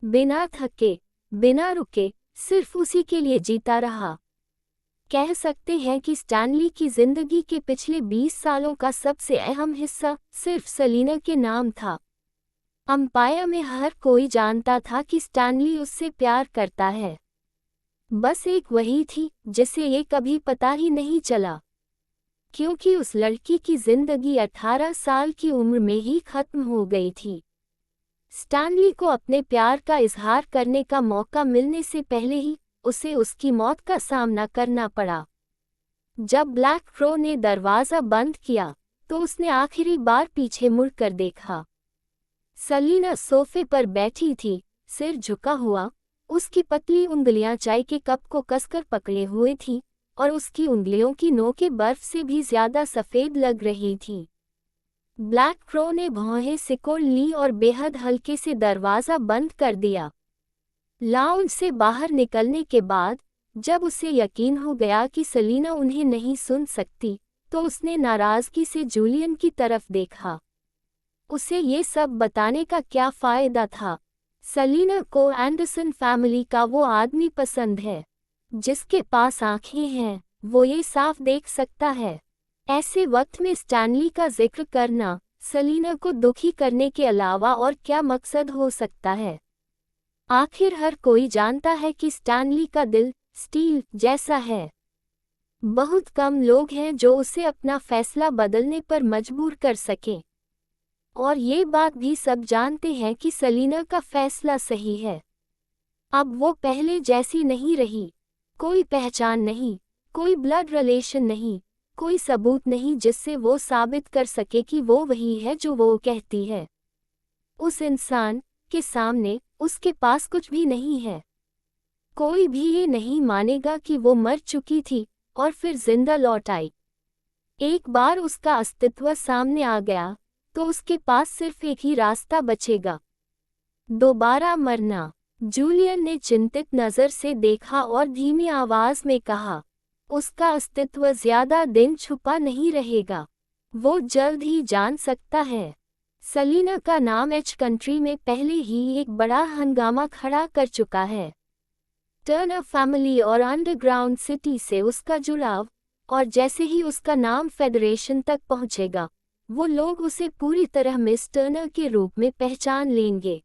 बिना थके, बिना रुके, सिर्फ उसी के लिए जीता रहा। कह सकते हैं कि स्टैनली की जिंदगी के पिछले 20 सालों का सबसे अहम हिस्सा सिर्फ सेलिना के नाम था। अंपायर में हर कोई जानता था कि स्टैनली उससे प्यार करता है। बस एक वही थी जिसे ये कभी पता ही नहीं चला, क्योंकि उस लड़की की जिंदगी 18 साल की उम्र में ही खत्म हो गई थी। स्टैनली को अपने प्यार का इजहार करने का मौका मिलने से पहले ही उसे उसकी मौत का सामना करना पड़ा। जब ब्लैक क्रो ने दरवाज़ा बंद किया तो उसने आखिरी बार पीछे मुड़कर देखा। सेलिना सोफे पर बैठी थी, सिर झुका हुआ। उसकी पतली उंगलियां चाय के कप को कसकर पकड़े हुए थीं और उसकी उंगलियों की नोकें बर्फ से भी ज्यादा सफ़ेद लग रही थीं। ब्लैक क्रो ने भौहें सिकोड़ ली और बेहद हल्के से दरवाज़ा बंद कर दिया। लाउंज से बाहर निकलने के बाद जब उसे यकीन हो गया कि सेलिना उन्हें नहीं सुन सकती, तो उसने नाराज़गी से जूलियन की तरफ देखा। उसे ये सब बताने का क्या फ़ायदा था? सेलिना को एंडरसन फैमिली का वो आदमी पसंद है जिसके पास आंखें हैं, वो ये साफ देख सकता है। ऐसे वक्त में स्टैनली का जिक्र करना सेलिना को दुखी करने के अलावा और क्या मकसद हो सकता है? आखिर हर कोई जानता है कि स्टैनली का दिल स्टील जैसा है। बहुत कम लोग हैं जो उसे अपना फैसला बदलने पर मजबूर कर सकें। और ये बात भी सब जानते हैं कि सेलिना का फैसला सही है। अब वो पहले जैसी नहीं रही। कोई पहचान नहीं, कोई ब्लड रिलेशन नहीं, कोई सबूत नहीं जिससे वो साबित कर सके कि वो वही है जो वो कहती है। उस इंसान के सामने उसके पास कुछ भी नहीं है। कोई भी ये नहीं मानेगा कि वो मर चुकी थी और फिर जिंदा लौट आई। एक बार उसका अस्तित्व सामने आ गया तो उसके पास सिर्फ एक ही रास्ता बचेगा, दोबारा मरना। जूलियन ने चिंतित नज़र से देखा और धीमी आवाज में कहा, उसका अस्तित्व ज्यादा दिन छुपा नहीं रहेगा। वो जल्द ही जान सकता है। सेलिना का नाम एच कंट्री में पहले ही एक बड़ा हंगामा खड़ा कर चुका है। टर्नर फैमिली और अंडरग्राउंड सिटी से उसका जुड़ाव, और जैसे ही उसका नाम फेडरेशन तक पहुंचेगा, वो लोग उसे पूरी तरह मिस टर्नर के रूप में पहचान लेंगे।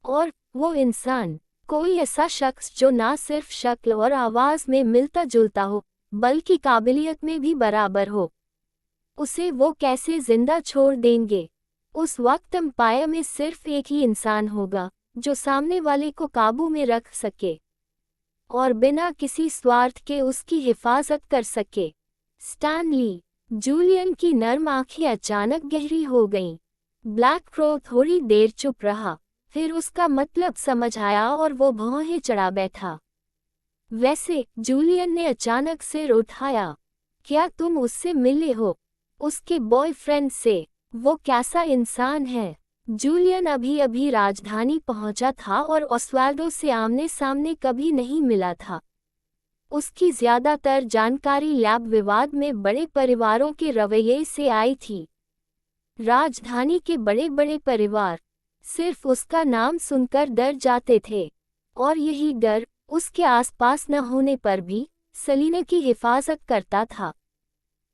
और वो इंसान, कोई ऐसा शख्स जो ना सिर्फ शक्ल और आवाज़ में मिलता जुलता हो, बल्कि काबिलियत में भी बराबर हो, उसे वो कैसे जिंदा छोड़ देंगे? उस वक्त अंपायर में सिर्फ एक ही इंसान होगा जो सामने वाले को काबू में रख सके और बिना किसी स्वार्थ के उसकी हिफाजत कर सके। स्टैनली। जूलियन की नर्म आंखें अचानक गहरी हो गईं। ब्लैक क्रो थोड़ी देर चुप रहा, फिर उसका मतलब समझ आया और वो भौहें चढ़ा बैठा। वैसे, जूलियन ने अचानक सिर उठाया, क्या तुम उससे मिले हो? उसके बॉयफ्रेंड से? वो कैसा इंसान है? जूलियन अभी अभी राजधानी पहुंचा था और ऑस्वाल्डो से आमने सामने कभी नहीं मिला था। उसकी ज्यादातर जानकारी लैब विवाद में बड़े परिवारों के रवैये से आई थी। राजधानी के बड़े बड़े परिवार सिर्फ उसका नाम सुनकर डर जाते थे, और यही डर उसके आसपास न होने पर भी सेलिना की हिफाजत करता था।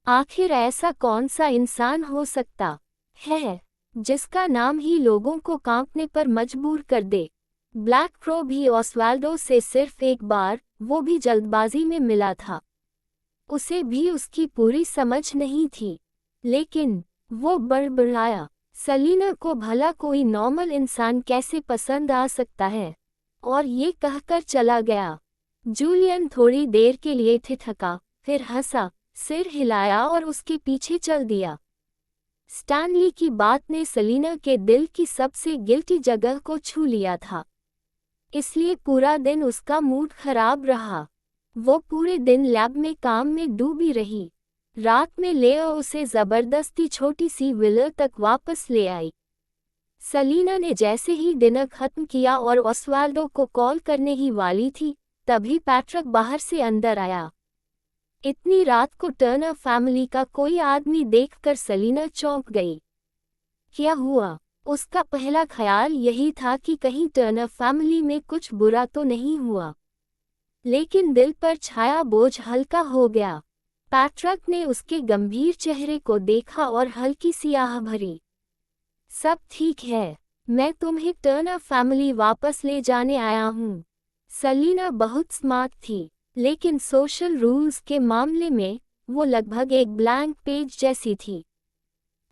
आखिर ऐसा कौन सा इंसान हो सकता है जिसका नाम ही लोगों को कांपने पर मजबूर कर दे? ब्लैक क्रो भी ऑस्वाल्डो से सिर्फ एक बार, वो भी जल्दबाजी में मिला था। उसे भी उसकी पूरी समझ नहीं थी, लेकिन वो बड़बड़ाया, सेलिना को भला कोई नॉर्मल इंसान कैसे पसंद आ सकता है? और ये कहकर चला गया। जूलियन थोड़ी देर के लिए ठिठका, फिर हंसा, सिर हिलाया और उसके पीछे चल दिया। स्टैनली की बात ने सेलिना के दिल की सबसे गिल्टी जगह को छू लिया था, इसलिए पूरा दिन उसका मूड खराब रहा। वो पूरे दिन लैब में काम में डूबी रही। रात में लेओ उसे जबरदस्ती छोटी सी विला तक वापस ले आई। सेलिना ने जैसे ही डिनर खत्म किया और ऑस्वाल्डो को कॉल करने ही वाली थी, तभी पैट्रिक बाहर से अंदर आया। इतनी रात को टर्नर फैमिली का कोई आदमी देखकर सेलिना चौंक गई। क्या हुआ? उसका पहला ख्याल यही था कि कहीं टर्नर फैमिली में कुछ बुरा तो नहीं हुआ। लेकिन दिल पर छाया बोझ हल्का हो गया। पैट्रिक ने उसके गंभीर चेहरे को देखा और हल्की सी आह भरी। सब ठीक है, मैं तुम्हें टर्नर फैमिली वापस ले जाने आया हूँ। सलीना बहुत स्मार्ट थी, लेकिन सोशल रूल्स के मामले में वो लगभग एक ब्लैंक पेज जैसी थी।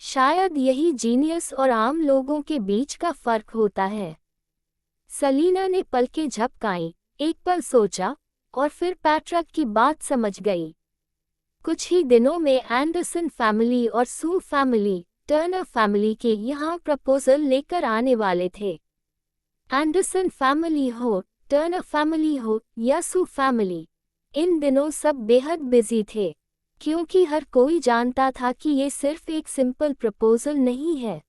शायद यही जीनियस और आम लोगों के बीच का फर्क होता है। सलीना ने पलकें झपकाईं, एक पल सोचा, और फिर पैट्रिक की बात समझ गई। कुछ ही दिनों में एंडरसन फैमिली और सू फैमिली टर्नर फैमिली के यहाँ प्रपोजल लेकर आने वाले थे। एंडरसन फैमिली हो, टर्नर फैमिली हो या सू फैमिली, इन दिनों सब बेहद बिजी थे, क्योंकि हर कोई जानता था कि ये सिर्फ एक सिंपल प्रपोजल नहीं है।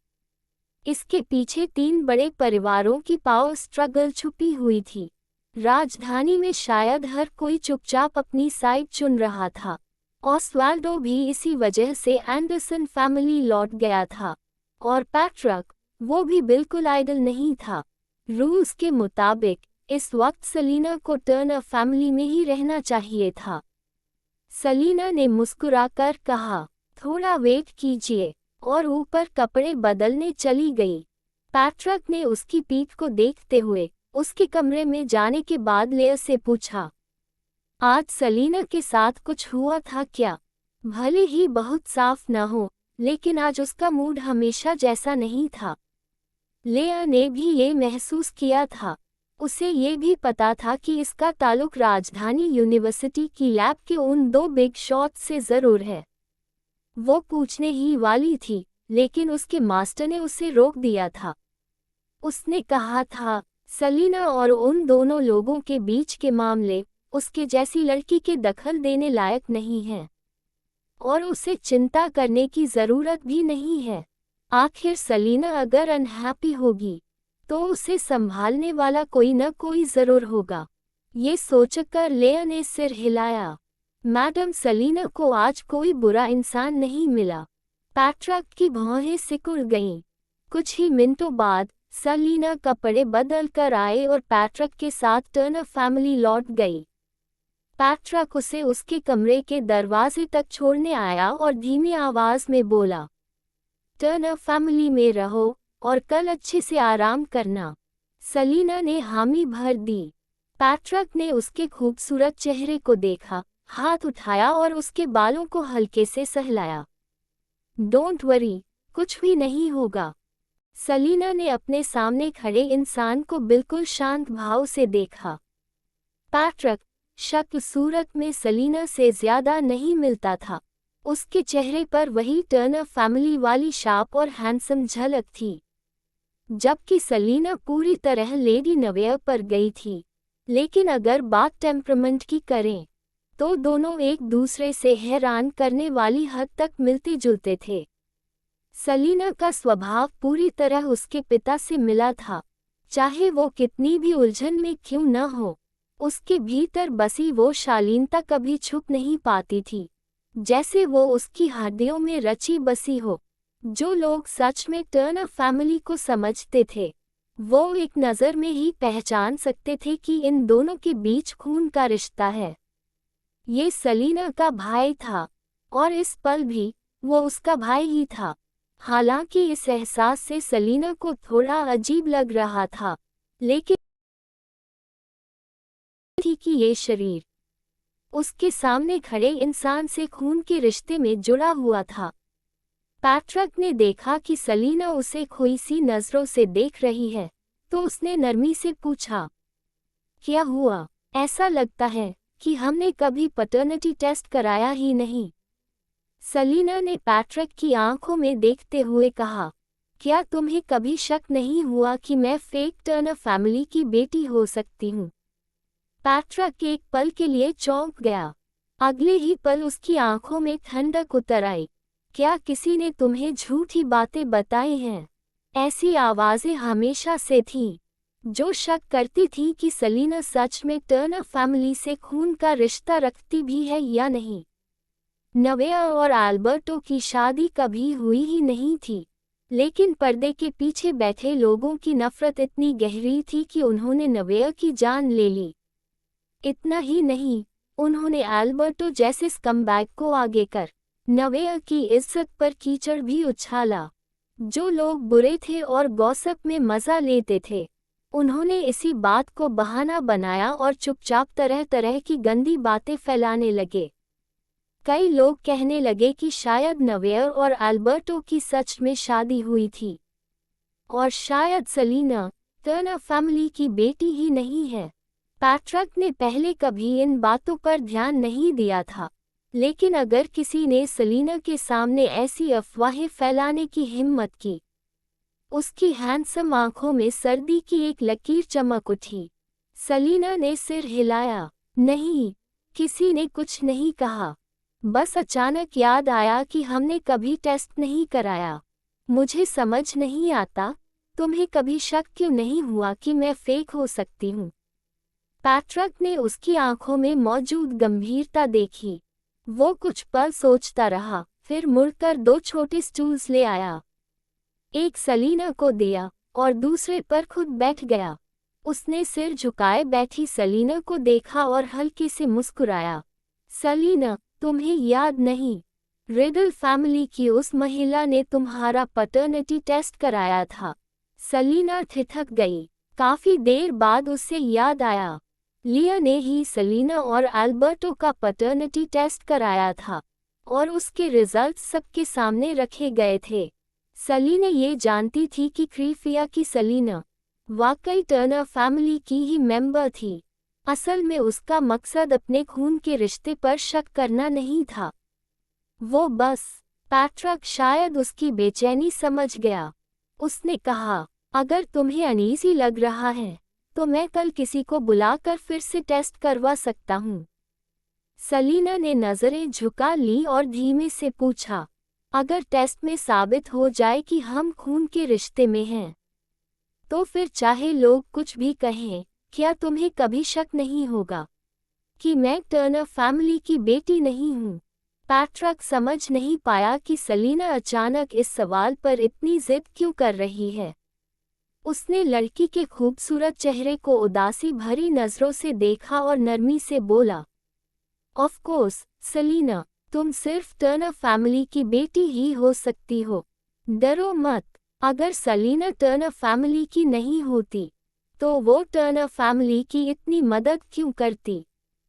इसके पीछे 3 बड़े परिवारों की पावर स्ट्रगल छुपी हुई थी। राजधानी में शायद हर कोई चुपचाप अपनी साइड चुन रहा था। ऑस्वाल्डो भी इसी वजह से एंडरसन फैमिली लौट गया था, और पैट्रिक, वो भी बिल्कुल आइडल नहीं था। रूल्स के मुताबिक इस वक्त सलीना को टर्नर फैमिली में ही रहना चाहिए था। सलीना ने मुस्कुराकर कहा, थोड़ा वेट कीजिए, और ऊपर कपड़े बदलने चली गई। पैट्रिक ने उसकी पीठ को देखते हुए उसके कमरे में जाने के बाद लेयर से पूछा, आज सलीना के साथ कुछ हुआ था क्या? भले ही बहुत साफ न हो, लेकिन आज उसका मूड हमेशा जैसा नहीं था। लेया ने भी ये महसूस किया था। उसे ये भी पता था कि इसका ताल्लुक राजधानी यूनिवर्सिटी की लैब के उन 2 बिग शॉट से ज़रूर है। वो पूछने ही वाली थी, लेकिन उसके मास्टर ने उसे रोक दिया था। उसने कहा था, सलीना और उन दोनों लोगों के बीच के मामले उसके जैसी लड़की के दखल देने लायक नहीं हैं, और उसे चिंता करने की ज़रूरत भी नहीं है। आखिर सलीना अगर अनहैप्पी होगी, तो उसे संभालने वाला कोई न कोई ज़रूर होगा। ये सोचकर लेया ने सिर हिलाया। मैडम सलीना को आज कोई बुरा इंसान नहीं मिला। पैट्रिक की भौहें सिकुड़ गईं। कुछ ही मिनटों बाद सलीना कपड़े बदल कर आए और पैट्रिक के साथ टर्नर फैमिली लौट गई। पैट्रिक उसे उसके कमरे के दरवाजे तक छोड़ने आया और धीमी आवाज में बोला, टर्नर फैमिली में रहो और कल अच्छे से आराम करना। सलीना ने हामी भर दी। पैट्रिक ने उसके खूबसूरत चेहरे को देखा, हाथ उठाया और उसके बालों को हल्के से सहलाया। डोंट वरी, कुछ भी नहीं होगा। सलीना ने अपने सामने खड़े इंसान को बिल्कुल शांत भाव से देखा। पैट्रिक, शक्ल सूरत में सलीना से ज्यादा नहीं मिलता था। उसके चेहरे पर वही टर्नर फैमिली वाली शार्प और हैंडसम झलक थी, जबकि सलीना पूरी तरह लेडी नवेयर पर गई थी। लेकिन अगर बात टेम्परामेंट की करें, तो दोनों एक दूसरे से हैरान करने वाली हद तक मिलते जुलते थे। सलीना का स्वभाव पूरी तरह उसके पिता से मिला था। चाहे वो कितनी भी उलझन में क्यों न हो, उसके भीतर बसी वो शालीनता कभी छुप नहीं पाती थी, जैसे वो उसकी हड्डियों में रची बसी हो। जो लोग सच में टर्नर फैमिली को समझते थे, वो एक नज़र में ही पहचान सकते थे कि इन दोनों के बीच खून का रिश्ता है। ये सलीना का भाई था, और इस पल भी वो उसका भाई ही था। हालांकि इस एहसास से सलीना को थोड़ा अजीब लग रहा था, लेकिन थी कि ये शरीर उसके सामने खड़े इंसान से खून के रिश्ते में जुड़ा हुआ था। पैट्रिक ने देखा कि सलीना उसे खोई सी नज़रों से देख रही है, तो उसने नरमी से पूछा, क्या हुआ? ऐसा लगता है कि हमने कभी पैटर्निटी टेस्ट कराया ही नहीं। सलीना ने पैट्रिक की आंखों में देखते हुए कहा, क्या तुम्हें कभी शक नहीं हुआ कि मैं फेक टर्नर फैमिली की बेटी हो सकती हूँ? पैट्रिक एक पल के लिए चौंक गया। अगले ही पल उसकी आंखों में ठंडक उतर आई। क्या किसी ने तुम्हें झूठी बातें बताई हैं? ऐसी आवाज़ें हमेशा से थीं, जो शक करती थी कि सलीना सच में टर्नर फैमिली से खून का रिश्ता रखती भी है या नहीं। नवेया और अल्बर्टो की शादी कभी हुई ही नहीं थी, लेकिन पर्दे के पीछे बैठे लोगों की नफरत इतनी गहरी थी कि उन्होंने नवेया की जान ले ली। इतना ही नहीं, उन्होंने एल्बर्टो जैसे स्कमबैग को आगे कर नवेयर की इज्जत पर कीचड़ भी उछाला। जो लोग बुरे थे और गॉसिप में मजा लेते थे, उन्होंने इसी बात को बहाना बनाया और चुपचाप तरह तरह की गंदी बातें फैलाने लगे। कई लोग कहने लगे कि शायद नवेयर और एल्बर्टो की सच में शादी हुई थी, और शायद सेलिना टर्नर फैमिली की बेटी ही नहीं है। पैट्रिक ने पहले कभी इन बातों पर ध्यान नहीं दिया था, लेकिन अगर किसी ने सेलिना के सामने ऐसी अफवाहें फैलाने की हिम्मत की, उसकी हैंडसम आंखों में सर्दी की एक लकीर चमक उठी। सेलिना ने सिर हिलाया। नहीं, किसी ने कुछ नहीं कहा। बस अचानक याद आया कि हमने कभी टेस्ट नहीं कराया। मुझे समझ नहीं आता, तुम्हें कभी शक क्यों नहीं हुआ कि मैं फेक हो सकती हूँ? पैट्रिक ने उसकी आंखों में मौजूद गंभीरता देखी। वो कुछ पल सोचता रहा, फिर मुड़कर 2 छोटे स्टूल्स ले आया। एक सेलिना को दिया और दूसरे पर खुद बैठ गया। उसने सिर झुकाए बैठी सेलिना को देखा और हल्के से मुस्कुराया। सेलिना, तुम्हें याद नहीं, रिडल फैमिली की उस महिला ने तुम्हारा पैटर्निटी टेस्ट कराया था। सेलिना ठिठक गई। काफी देर बाद उसे याद आया, लिया ने ही सेलिना और एल्बर्टो का पैटर्निटी टेस्ट कराया था, और उसके रिजल्ट्स सबके सामने रखे गए थे। सेलिना ये जानती थी कि क्रीफिया की सेलिना वाकई टर्नर फैमिली की ही मेंबर थी। असल में उसका मकसद अपने खून के रिश्ते पर शक करना नहीं था। वो बस पैट्रिक शायद उसकी बेचैनी समझ गया। उसने कहा, अगर तुम्हें अनईजी लग रहा है तो मैं कल किसी को बुलाकर फिर से टेस्ट करवा सकता हूँ। सेलिना ने नजरें झुका ली और धीमे से पूछा, अगर टेस्ट में साबित हो जाए कि हम खून के रिश्ते में हैं, तो फिर चाहे लोग कुछ भी कहें, क्या तुम्हें कभी शक नहीं होगा कि मैं टर्नर फैमिली की बेटी नहीं हूँ? पैट्रिक समझ नहीं पाया कि सेलिना अचानक इस सवाल पर इतनी जिद क्यों कर रही है। उसने लड़की के खूबसूरत चेहरे को उदासी भरी नजरों से देखा और नरमी से बोला, ऑफ कोर्स सेलिना, तुम सिर्फ टर्नर फैमिली की बेटी ही हो सकती हो। डरो मत। अगर सेलिना टर्नर फैमिली की नहीं होती, तो वो टर्नर फैमिली की इतनी मदद क्यों करती?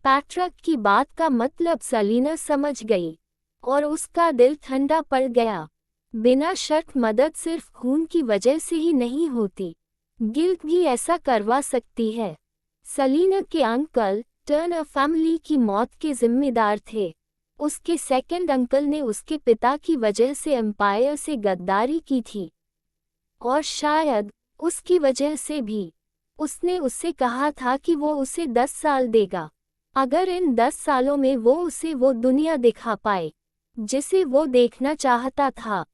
पैट्रिक की बात का मतलब सेलिना समझ गई, और उसका दिल ठंडा पड़ गया। बिना शर्त मदद सिर्फ खून की वजह से ही नहीं होती, गिल्ट भी ऐसा करवा सकती है। सेलिना के अंकल टर्नर फैमिली की मौत के जिम्मेदार थे। उसके सेकंड अंकल ने उसके पिता की वजह से एम्पायर से गद्दारी की थी, और शायद उसकी वजह से भी। उसने उससे कहा था कि वो उसे 10 साल देगा, अगर इन 10 सालों में वो उसे वो दुनिया दिखा पाए जिसे वो देखना चाहता था,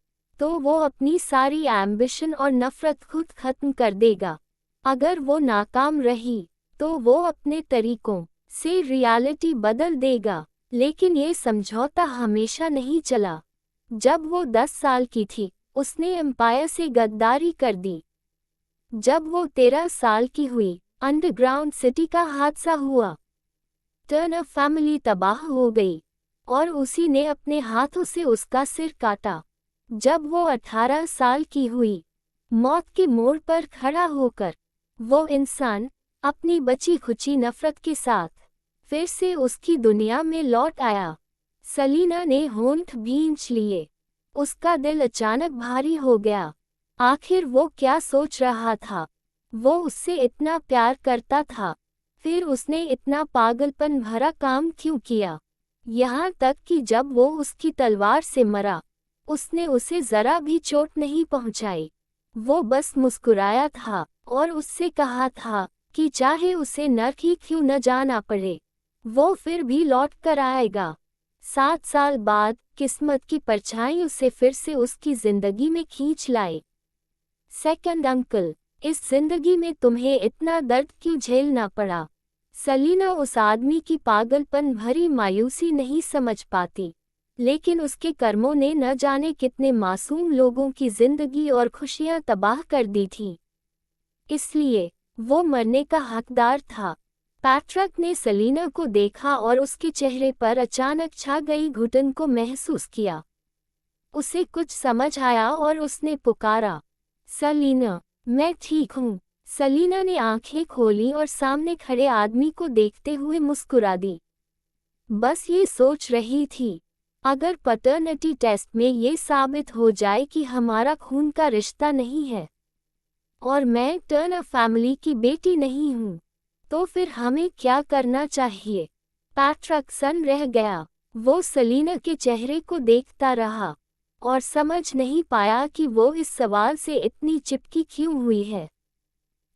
तो वो अपनी सारी एम्बिशन और नफरत खुद खत्म कर देगा। अगर वो नाकाम रही, तो वो अपने तरीकों से रियलिटी बदल देगा। लेकिन ये समझौता हमेशा नहीं चला। जब वो 10 साल की थी, उसने एम्पायर से गद्दारी कर दी। जब वो 13 साल की हुई, अंडरग्राउंड सिटी का हादसा हुआ। टर्नर फैमिली तबाह हो गई, और उसी ने अपने हाथों से उसका सिर काटा। जब वो 18 साल की हुई, मौत के मोड़ पर खड़ा होकर, वो इंसान अपनी बची खुची नफरत के साथ फिर से उसकी दुनिया में लौट आया। सेलिना ने होंठ भींच लिए। उसका दिल अचानक भारी हो गया। आखिर वो क्या सोच रहा था? वो उससे इतना प्यार करता था, फिर उसने इतना पागलपन भरा काम क्यों किया? यहाँ तक कि जब वो उसकी तलवार से मरा, उसने उसे जरा भी चोट नहीं पहुंचाई। वो बस मुस्कुराया था और उससे कहा था कि चाहे उसे नर्क ही क्यों न जाना पड़े, वो फिर भी लौट कर आएगा। 7 साल बाद किस्मत की परछाई उसे फिर से उसकी जिंदगी में खींच लाए। सेकंड अंकल, इस जिंदगी में तुम्हें इतना दर्द क्यों झेलना पड़ा? सेलिना उस आदमी की पागलपन भरी मायूसी नहीं समझ पाती, लेकिन उसके कर्मों ने न जाने कितने मासूम लोगों की जिंदगी और खुशियां तबाह कर दी थीं। इसलिए वो मरने का हकदार था। पैट्रिक ने सेलिना को देखा और उसके चेहरे पर अचानक छा गई घुटन को महसूस किया। उसे कुछ समझ आया और उसने पुकारा, सेलिना, मैं ठीक हूँ। सेलिना ने आंखें खोली और सामने खड़े आदमी को देखते हुए मुस्कुरा दी। बस ये सोच रही थी, अगर पैटर्निटी टेस्ट में ये साबित हो जाए कि हमारा खून का रिश्ता नहीं है और मैं टर्नर फैमिली की बेटी नहीं हूँ, तो फिर हमें क्या करना चाहिए? पैट्रिक सन रह गया। वो सेलिना के चेहरे को देखता रहा और समझ नहीं पाया कि वो इस सवाल से इतनी चिपकी क्यों हुई है।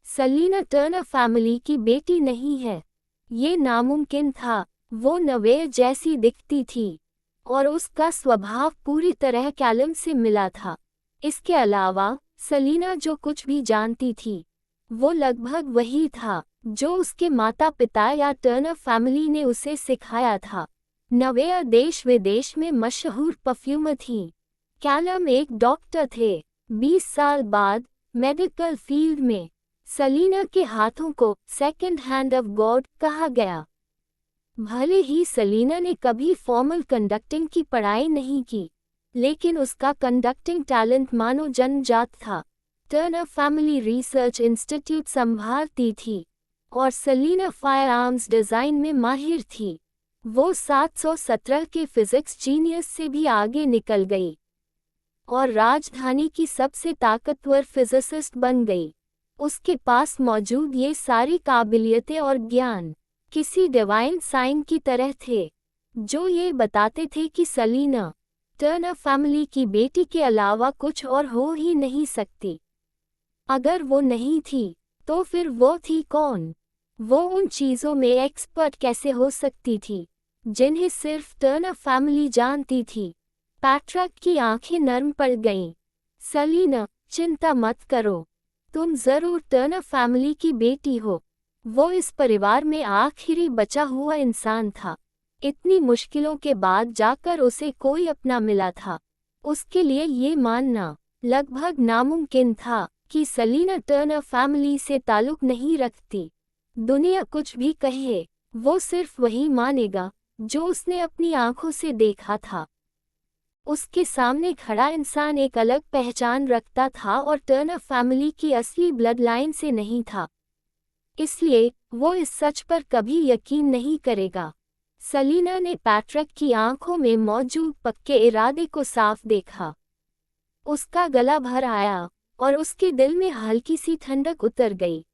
सेलिना टर्नर फैमिली की बेटी नहीं है, ये नामुमकिन था। वो नवेर जैसी दिखती थी और उसका स्वभाव पूरी तरह कैलम से मिला था। इसके अलावा सेलिना जो कुछ भी जानती थी वो लगभग वही था जो उसके माता पिता या टर्नर फैमिली ने उसे सिखाया था। नवेर देश विदेश में मशहूर परफ्यूमर थी। कैलम एक डॉक्टर थे। 20 साल बाद मेडिकल फील्ड में सेलिना के हाथों को सेकंड हैंड ऑफ गॉड कहा गया। भले ही सेलिना ने कभी फॉर्मल कंडक्टिंग की पढ़ाई नहीं की, लेकिन उसका कंडक्टिंग टैलेंट मानो जन्मजात था। टर्नर फैमिली रिसर्च इंस्टीट्यूट संभालती थी और सेलिना फायर आर्म्स डिज़ाइन में माहिर थी। वो 717 के फिजिक्स जीनियस से भी आगे निकल गई और राजधानी की सबसे ताकतवर फिजिसिस्ट बन गई। उसके पास मौजूद ये सारी काबिलियतें और ज्ञान किसी डिवाइन साइन की तरह थे, जो ये बताते थे कि सेलिना टर्नर फैमिली की बेटी के अलावा कुछ और हो ही नहीं सकती। अगर वो नहीं थी, तो फिर वो थी कौन? वो उन चीज़ों में एक्सपर्ट कैसे हो सकती थी जिन्हें सिर्फ टर्नर फैमिली जानती थी? पैट्रिक की आंखें नर्म पड़ गईं। सेलिना, चिंता मत करो, तुम जरूर टर्नर फैमिली की बेटी हो। वो इस परिवार में आखिरी बचा हुआ इंसान था। इतनी मुश्किलों के बाद जाकर उसे कोई अपना मिला था। उसके लिए ये मानना लगभग नामुमकिन था कि सेलिना टर्नर फैमिली से ताल्लुक नहीं रखती। दुनिया कुछ भी कहे, वो सिर्फ वही मानेगा जो उसने अपनी आंखों से देखा था। उसके सामने खड़ा इंसान एक अलग पहचान रखता था और टर्नर फैमिली की असली ब्लड लाइन से नहीं था। इसलिए वो इस सच पर कभी यकीन नहीं करेगा। सेलिना ने पैट्रिक की आंखों में मौजूद पक्के इरादे को साफ देखा। उसका गला भर आया और उसके दिल में हल्की सी ठंडक उतर गई।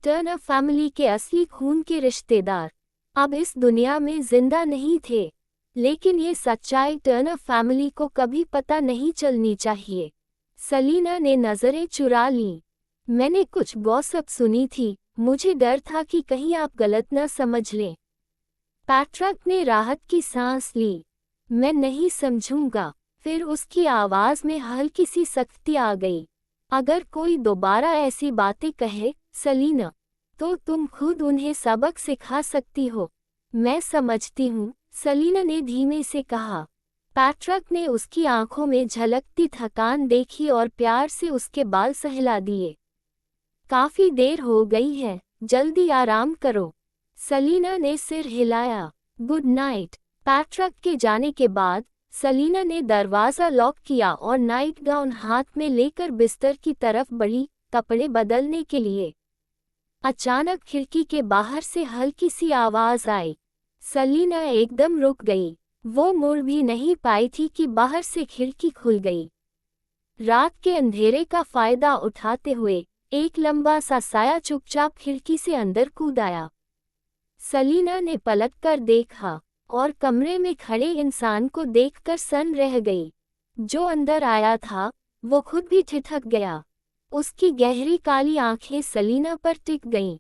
टर्नर फैमिली के असली खून के रिश्तेदार अब इस दुनिया में जिंदा नहीं थे, लेकिन ये सच्चाई टर्नर फैमिली को कभी पता नहीं चलनी चाहिए। सेलिना ने नजरें चुरा लीं। मैंने कुछ गॉसिप सुनी थी, मुझे डर था कि कहीं आप गलत न समझ लें। पैट्रिक ने राहत की सांस ली। मैं नहीं समझूंगा। फिर उसकी आवाज में हल्की सी सख्ती आ गई। अगर कोई दोबारा ऐसी बातें कहे, सेलिना, तो तुम खुद उन्हें सबक सिखा सकती हो। मैं समझती हूँ, सेलिना ने धीमे से कहा। पैट्रिक ने उसकी आंखों में झलकती थकान देखी और प्यार से उसके बाल सहला दिए। काफी देर हो गई है, जल्दी आराम करो। सेलिना ने सिर हिलाया। Good night. पैट्रिक के जाने के बाद सेलिना ने दरवाज़ा लॉक किया और नाइट गाउन हाथ में लेकर बिस्तर की तरफ बढ़ी, कपड़े बदलने के लिए। अचानक खिड़की के बाहर से हल्की सी आवाज़ आई। सेलिना एकदम रुक गई। वो मुड़ भी नहीं पाई थी कि बाहर से खिड़की खुल गई। रात के अंधेरे का फायदा उठाते हुए एक लंबा सा साया चुपचाप खिड़की से अंदर कूद आया। सेलिना ने पलटकर देखा और कमरे में खड़े इंसान को देखकर सन रह गई। जो अंदर आया था वो खुद भी ठिठक गया। उसकी गहरी काली आंखें सेलिना पर टिक गईं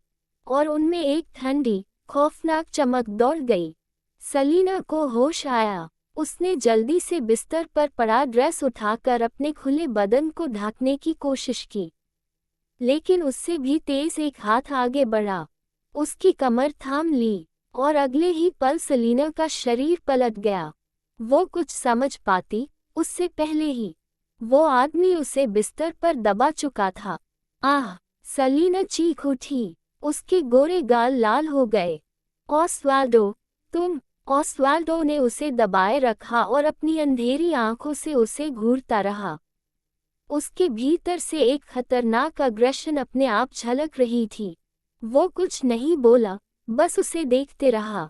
और उनमें एक ठंडी, खौफनाक चमक दौड़ गई। सेलिना को होश आया। उसने जल्दी से बिस्तर पर पड़ा ड्रेस उठाकर अपने खुले बदन को ढकने की कोशिश की, लेकिन उससे भी तेज एक हाथ आगे बढ़ा, उसकी कमर थाम ली और अगले ही पल सेलिना का शरीर पलट गया। वो कुछ समझ पाती उससे पहले ही वो आदमी उसे बिस्तर पर दबा चुका था। आह! सेलिना चीख उठी। उसके गोरे गाल लाल हो गए। ऑस्वाल्डो, तुम। ऑस्वाल्डो ने उसे दबाए रखा और अपनी अंधेरी आंखों से उसे घूरता रहा। उसके भीतर से एक खतरनाक अग्रेशन अपने आप झलक रही थी। वो कुछ नहीं बोला, बस उसे देखते रहा।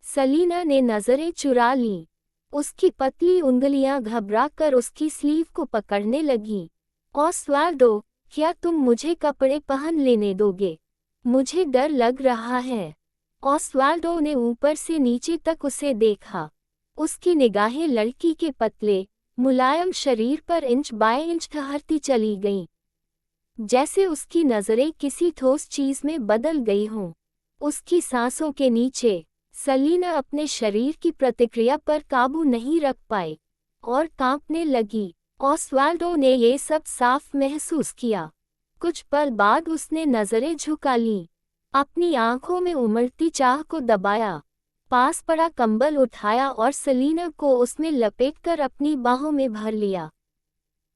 सलीना ने नजरें चुरा लीं। उसकी पतली उंगलियां घबराकर उसकी स्लीव को पकड़ने लगीं। ऑस्वाल्डो, क्या तुम मुझे कपड़े पहन लेने दोगे? मुझे डर लग रहा है। ऑस्वाल्डो ने ऊपर से नीचे तक उसे देखा। उसकी निगाहें लड़की के पतले, मुलायम शरीर पर इंच बाय इंच ठहरती चली गईं, जैसे उसकी नजरें किसी ठोस चीज में बदल गई हों। उसकी सांसों के नीचे सलीना अपने शरीर की प्रतिक्रिया पर काबू नहीं रख पाई और कांपने लगी। ऑस्वाल्डो ने ये सब साफ महसूस किया। कुछ पल बाद उसने नजरें झुका लीं, अपनी आंखों में उमड़ती चाह को दबाया, पास पड़ा कंबल उठाया और सलीना को उसमें लपेटकर अपनी बाहों में भर लिया।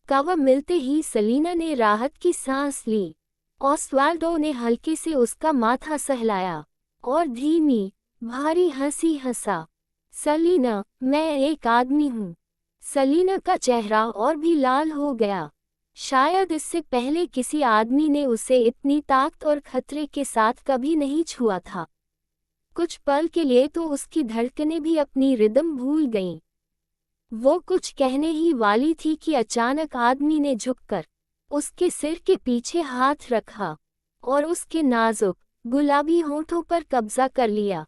कवर मिलते ही सलीना ने राहत की सांस ली। ऑस्वाल्डो ने हल्के से उसका माथा सहलाया और धीमी, भारी हंसी हंसा। सलीना, मैं एक आदमी हूँ। सलीना का चेहरा और भी लाल हो गया। शायद इससे पहले किसी आदमी ने उसे इतनी ताकत और खतरे के साथ कभी नहीं छुआ था। कुछ पल के लिए तो उसकी धड़कनें भी अपनी रिदम भूल गईं। वो कुछ कहने ही वाली थी कि अचानक आदमी ने झुककर उसके सिर के पीछे हाथ रखा और उसके नाजुक, गुलाबी होंठों पर कब्जा कर लिया।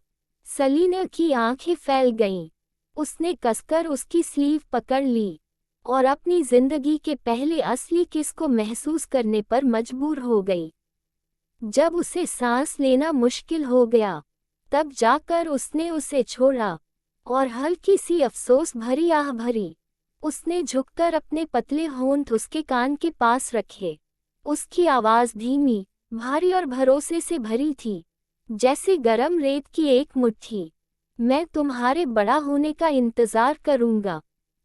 सलीना की आंखें फैल गईं। उसने कसकर उसकी स्लीव पकड़ ली और अपनी जिंदगी के पहले असली किस को महसूस करने पर मजबूर हो गई। जब उसे सांस लेना मुश्किल हो गया, तब जाकर उसने उसे छोड़ा और हल्की सी अफसोस भरी आह भरी। उसने झुककर अपने पतले होंठ उसके कान के पास रखे। उसकी आवाज धीमी, भारी और भरोसे से भरी थी, जैसे गरम रेत की एक मुट्ठी। मैं तुम्हारे बड़ा होने का इंतजार करूंगा।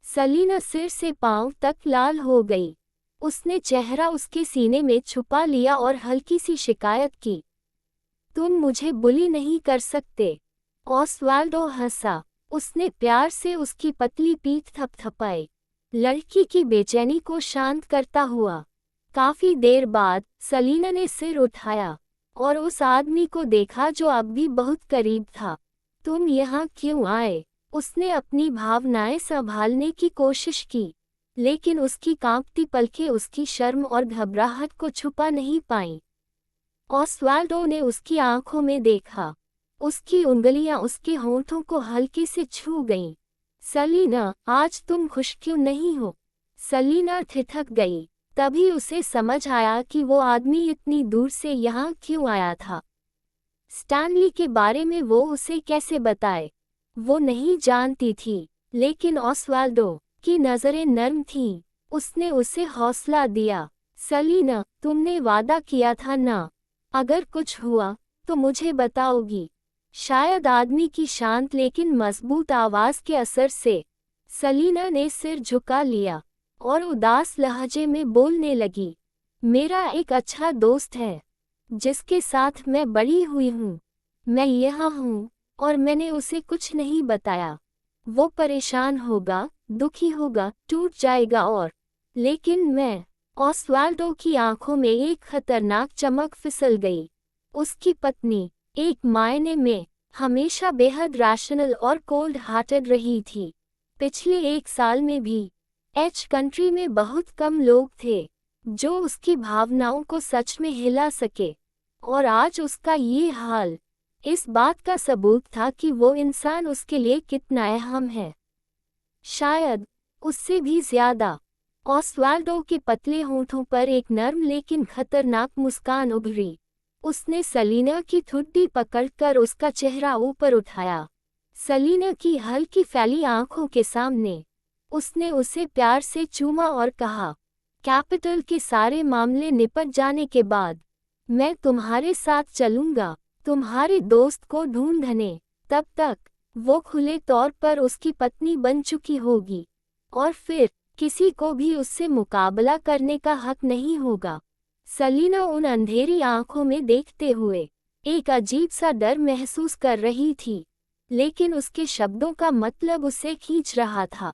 सलीना सिर से पांव तक लाल हो गई। उसने चेहरा उसके सीने में छुपा लिया और हल्की सी शिकायत की, तुम मुझे बुली नहीं कर सकते। ऑस्वाल्डो हंसा। उसने प्यार से उसकी पतली पीठ थपथपाई, लड़की की बेचैनी को शांत करता हुआ। काफी देर बाद सलीना ने सिर उठाया और उस आदमी को देखा जो अब भी बहुत करीब था। तुम यहाँ क्यों आए? उसने अपनी भावनाएं संभालने की कोशिश की, लेकिन उसकी कांपती पलकें उसकी शर्म और घबराहट को छुपा नहीं पाईं। ऑस्वाल्डो ने उसकी आंखों में देखा। उसकी उंगलियां उसके होंठों को हल्के से छू गईं। सलीना, आज तुम खुश क्यों नहीं हो? सलीना ठिठक गई। तभी उसे समझ आया कि वो आदमी इतनी दूर से यहाँ क्यों आया था। स्टैनली के बारे में वो उसे कैसे बताए, वो नहीं जानती थी, लेकिन ऑस्वाल्डो की नज़रें नर्म थीं। उसने उसे हौसला दिया। सलीना, तुमने वादा किया था ना, अगर कुछ हुआ तो मुझे बताओगी। शायद आदमी की शांत लेकिन मजबूत आवाज के असर से सलीना ने सिर झुका लिया और उदास लहजे में बोलने लगी, मेरा एक अच्छा दोस्त है जिसके साथ मैं बड़ी हुई हूँ। मैं यहाँ हूँ और मैंने उसे कुछ नहीं बताया। वो परेशान होगा, दुखी होगा, टूट जाएगा लेकिन मैं। ऑस्वाल्डो की आंखों में एक खतरनाक चमक फिसल गई। उसकी पत्नी एक मायने में हमेशा बेहद रैशनल और कोल्ड हार्टेड रही थी। पिछले 1 साल में भी एच कंट्री में बहुत कम लोग थे जो उसकी भावनाओं को सच में हिला सके, और आज उसका ये हाल इस बात का सबूत था कि वो इंसान उसके लिए कितना अहम है, शायद उससे भी ज्यादा। ऑस्वाल्डो के पतले होंठों पर एक नर्म लेकिन खतरनाक मुस्कान उभरी। उसने सलीना की ठुड्डी पकड़कर उसका चेहरा ऊपर उठाया। सलीना की हल्की फैली आंखों के सामने उसने उसे प्यार से चूमा और कहा, कैपिटल के सारे मामले निपट जाने के बाद मैं तुम्हारे साथ चलूंगा, तुम्हारे दोस्त को ढूंढने। तब तक वो खुले तौर पर उसकी पत्नी बन चुकी होगी और फिर किसी को भी उससे मुकाबला करने का हक नहीं होगा। सलीना उन अंधेरी आंखों में देखते हुए एक अजीब सा डर महसूस कर रही थी, लेकिन उसके शब्दों का मतलब उसे खींच रहा था।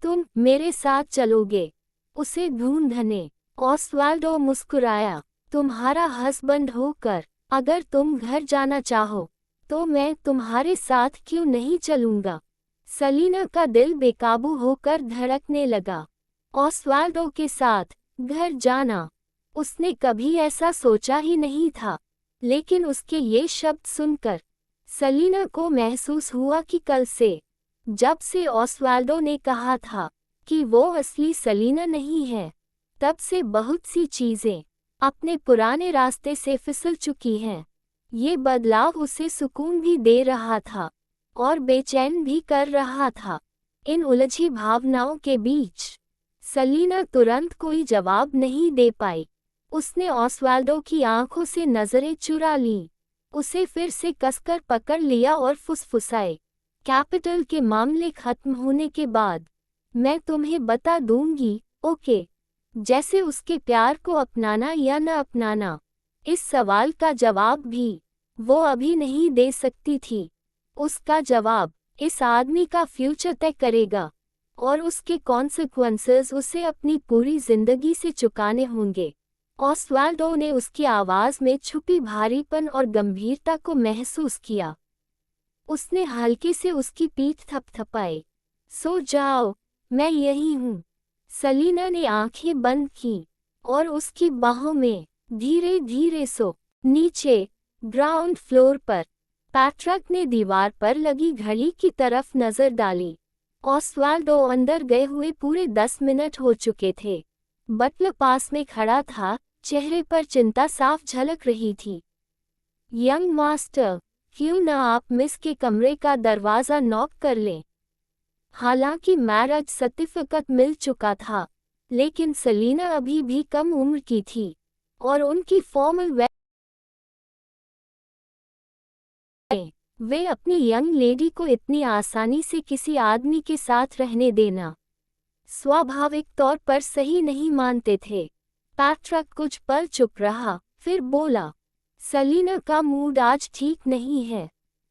तुम मेरे साथ चलोगे? उसे ढूंढने ऑस्वाल्डो मुस्कुराया। तुम्हारा हस्बैंड होकर अगर तुम घर जाना चाहो तो मैं तुम्हारे साथ क्यों नहीं चलूंगा? सेलिना का दिल बेकाबू होकर धड़कने लगा। ऑस्वाल्डो के साथ घर जाना, उसने कभी ऐसा सोचा ही नहीं था, लेकिन उसके ये शब्द सुनकर सेलिना को महसूस हुआ कि कल से, जब से ऑस्वाल्डो ने कहा था कि वो असली सेलिना नहीं है, तब से बहुत सी चीजें अपने पुराने रास्ते से फिसल चुकी हैं। ये बदलाव उसे सुकून भी दे रहा था और बेचैन भी कर रहा था। इन उलझी भावनाओं के बीच सेलिना तुरंत कोई जवाब नहीं दे पाई। उसने ऑस्वाल्डो की आंखों से नजरें चुरा लीं, उसे फिर से कसकर पकड़ लिया और फुसफुसाए, कैपिटल के मामले खत्म होने के बाद मैं तुम्हें बता दूंगी, ओके? जैसे उसके प्यार को अपनाना या न अपनाना, इस सवाल का जवाब भी वो अभी नहीं दे सकती थी। उसका जवाब इस आदमी का फ्यूचर तय करेगा और उसके कॉन्सिक्वेंसेस उसे अपनी पूरी जिंदगी से चुकाने होंगे। ऑस्वाल्डो ने उसकी आवाज में छुपी भारीपन और गंभीरता को महसूस किया। उसने हल्के से उसकी पीठ थपथपाई। सो जाओ, मैं यही हूँ। सेलिना ने आंखें बंद की और उसकी बाहों में धीरे धीरे सो। नीचे ग्राउंड फ्लोर पर पैट्रिक ने दीवार पर लगी घड़ी की तरफ नजर डाली। ऑस्वाल्डो अंदर गए हुए पूरे 10 मिनट हो चुके थे। बटलर पास में खड़ा था, चेहरे पर चिंता साफ झलक रही थी। यंग मास्टर, क्यों न आप मिस के कमरे का दरवाज़ा नॉक कर लें? हालांकि मैरिज सर्टिफिकेट मिल चुका था, लेकिन सेलिना अभी भी कम उम्र की थी और उनकी फॉर्मल वे अपनी यंग लेडी को इतनी आसानी से किसी आदमी के साथ रहने देना स्वाभाविक तौर पर सही नहीं मानते थे। पैट्रिक कुछ पल चुप रहा, फिर बोला, सेलिना का मूड आज ठीक नहीं है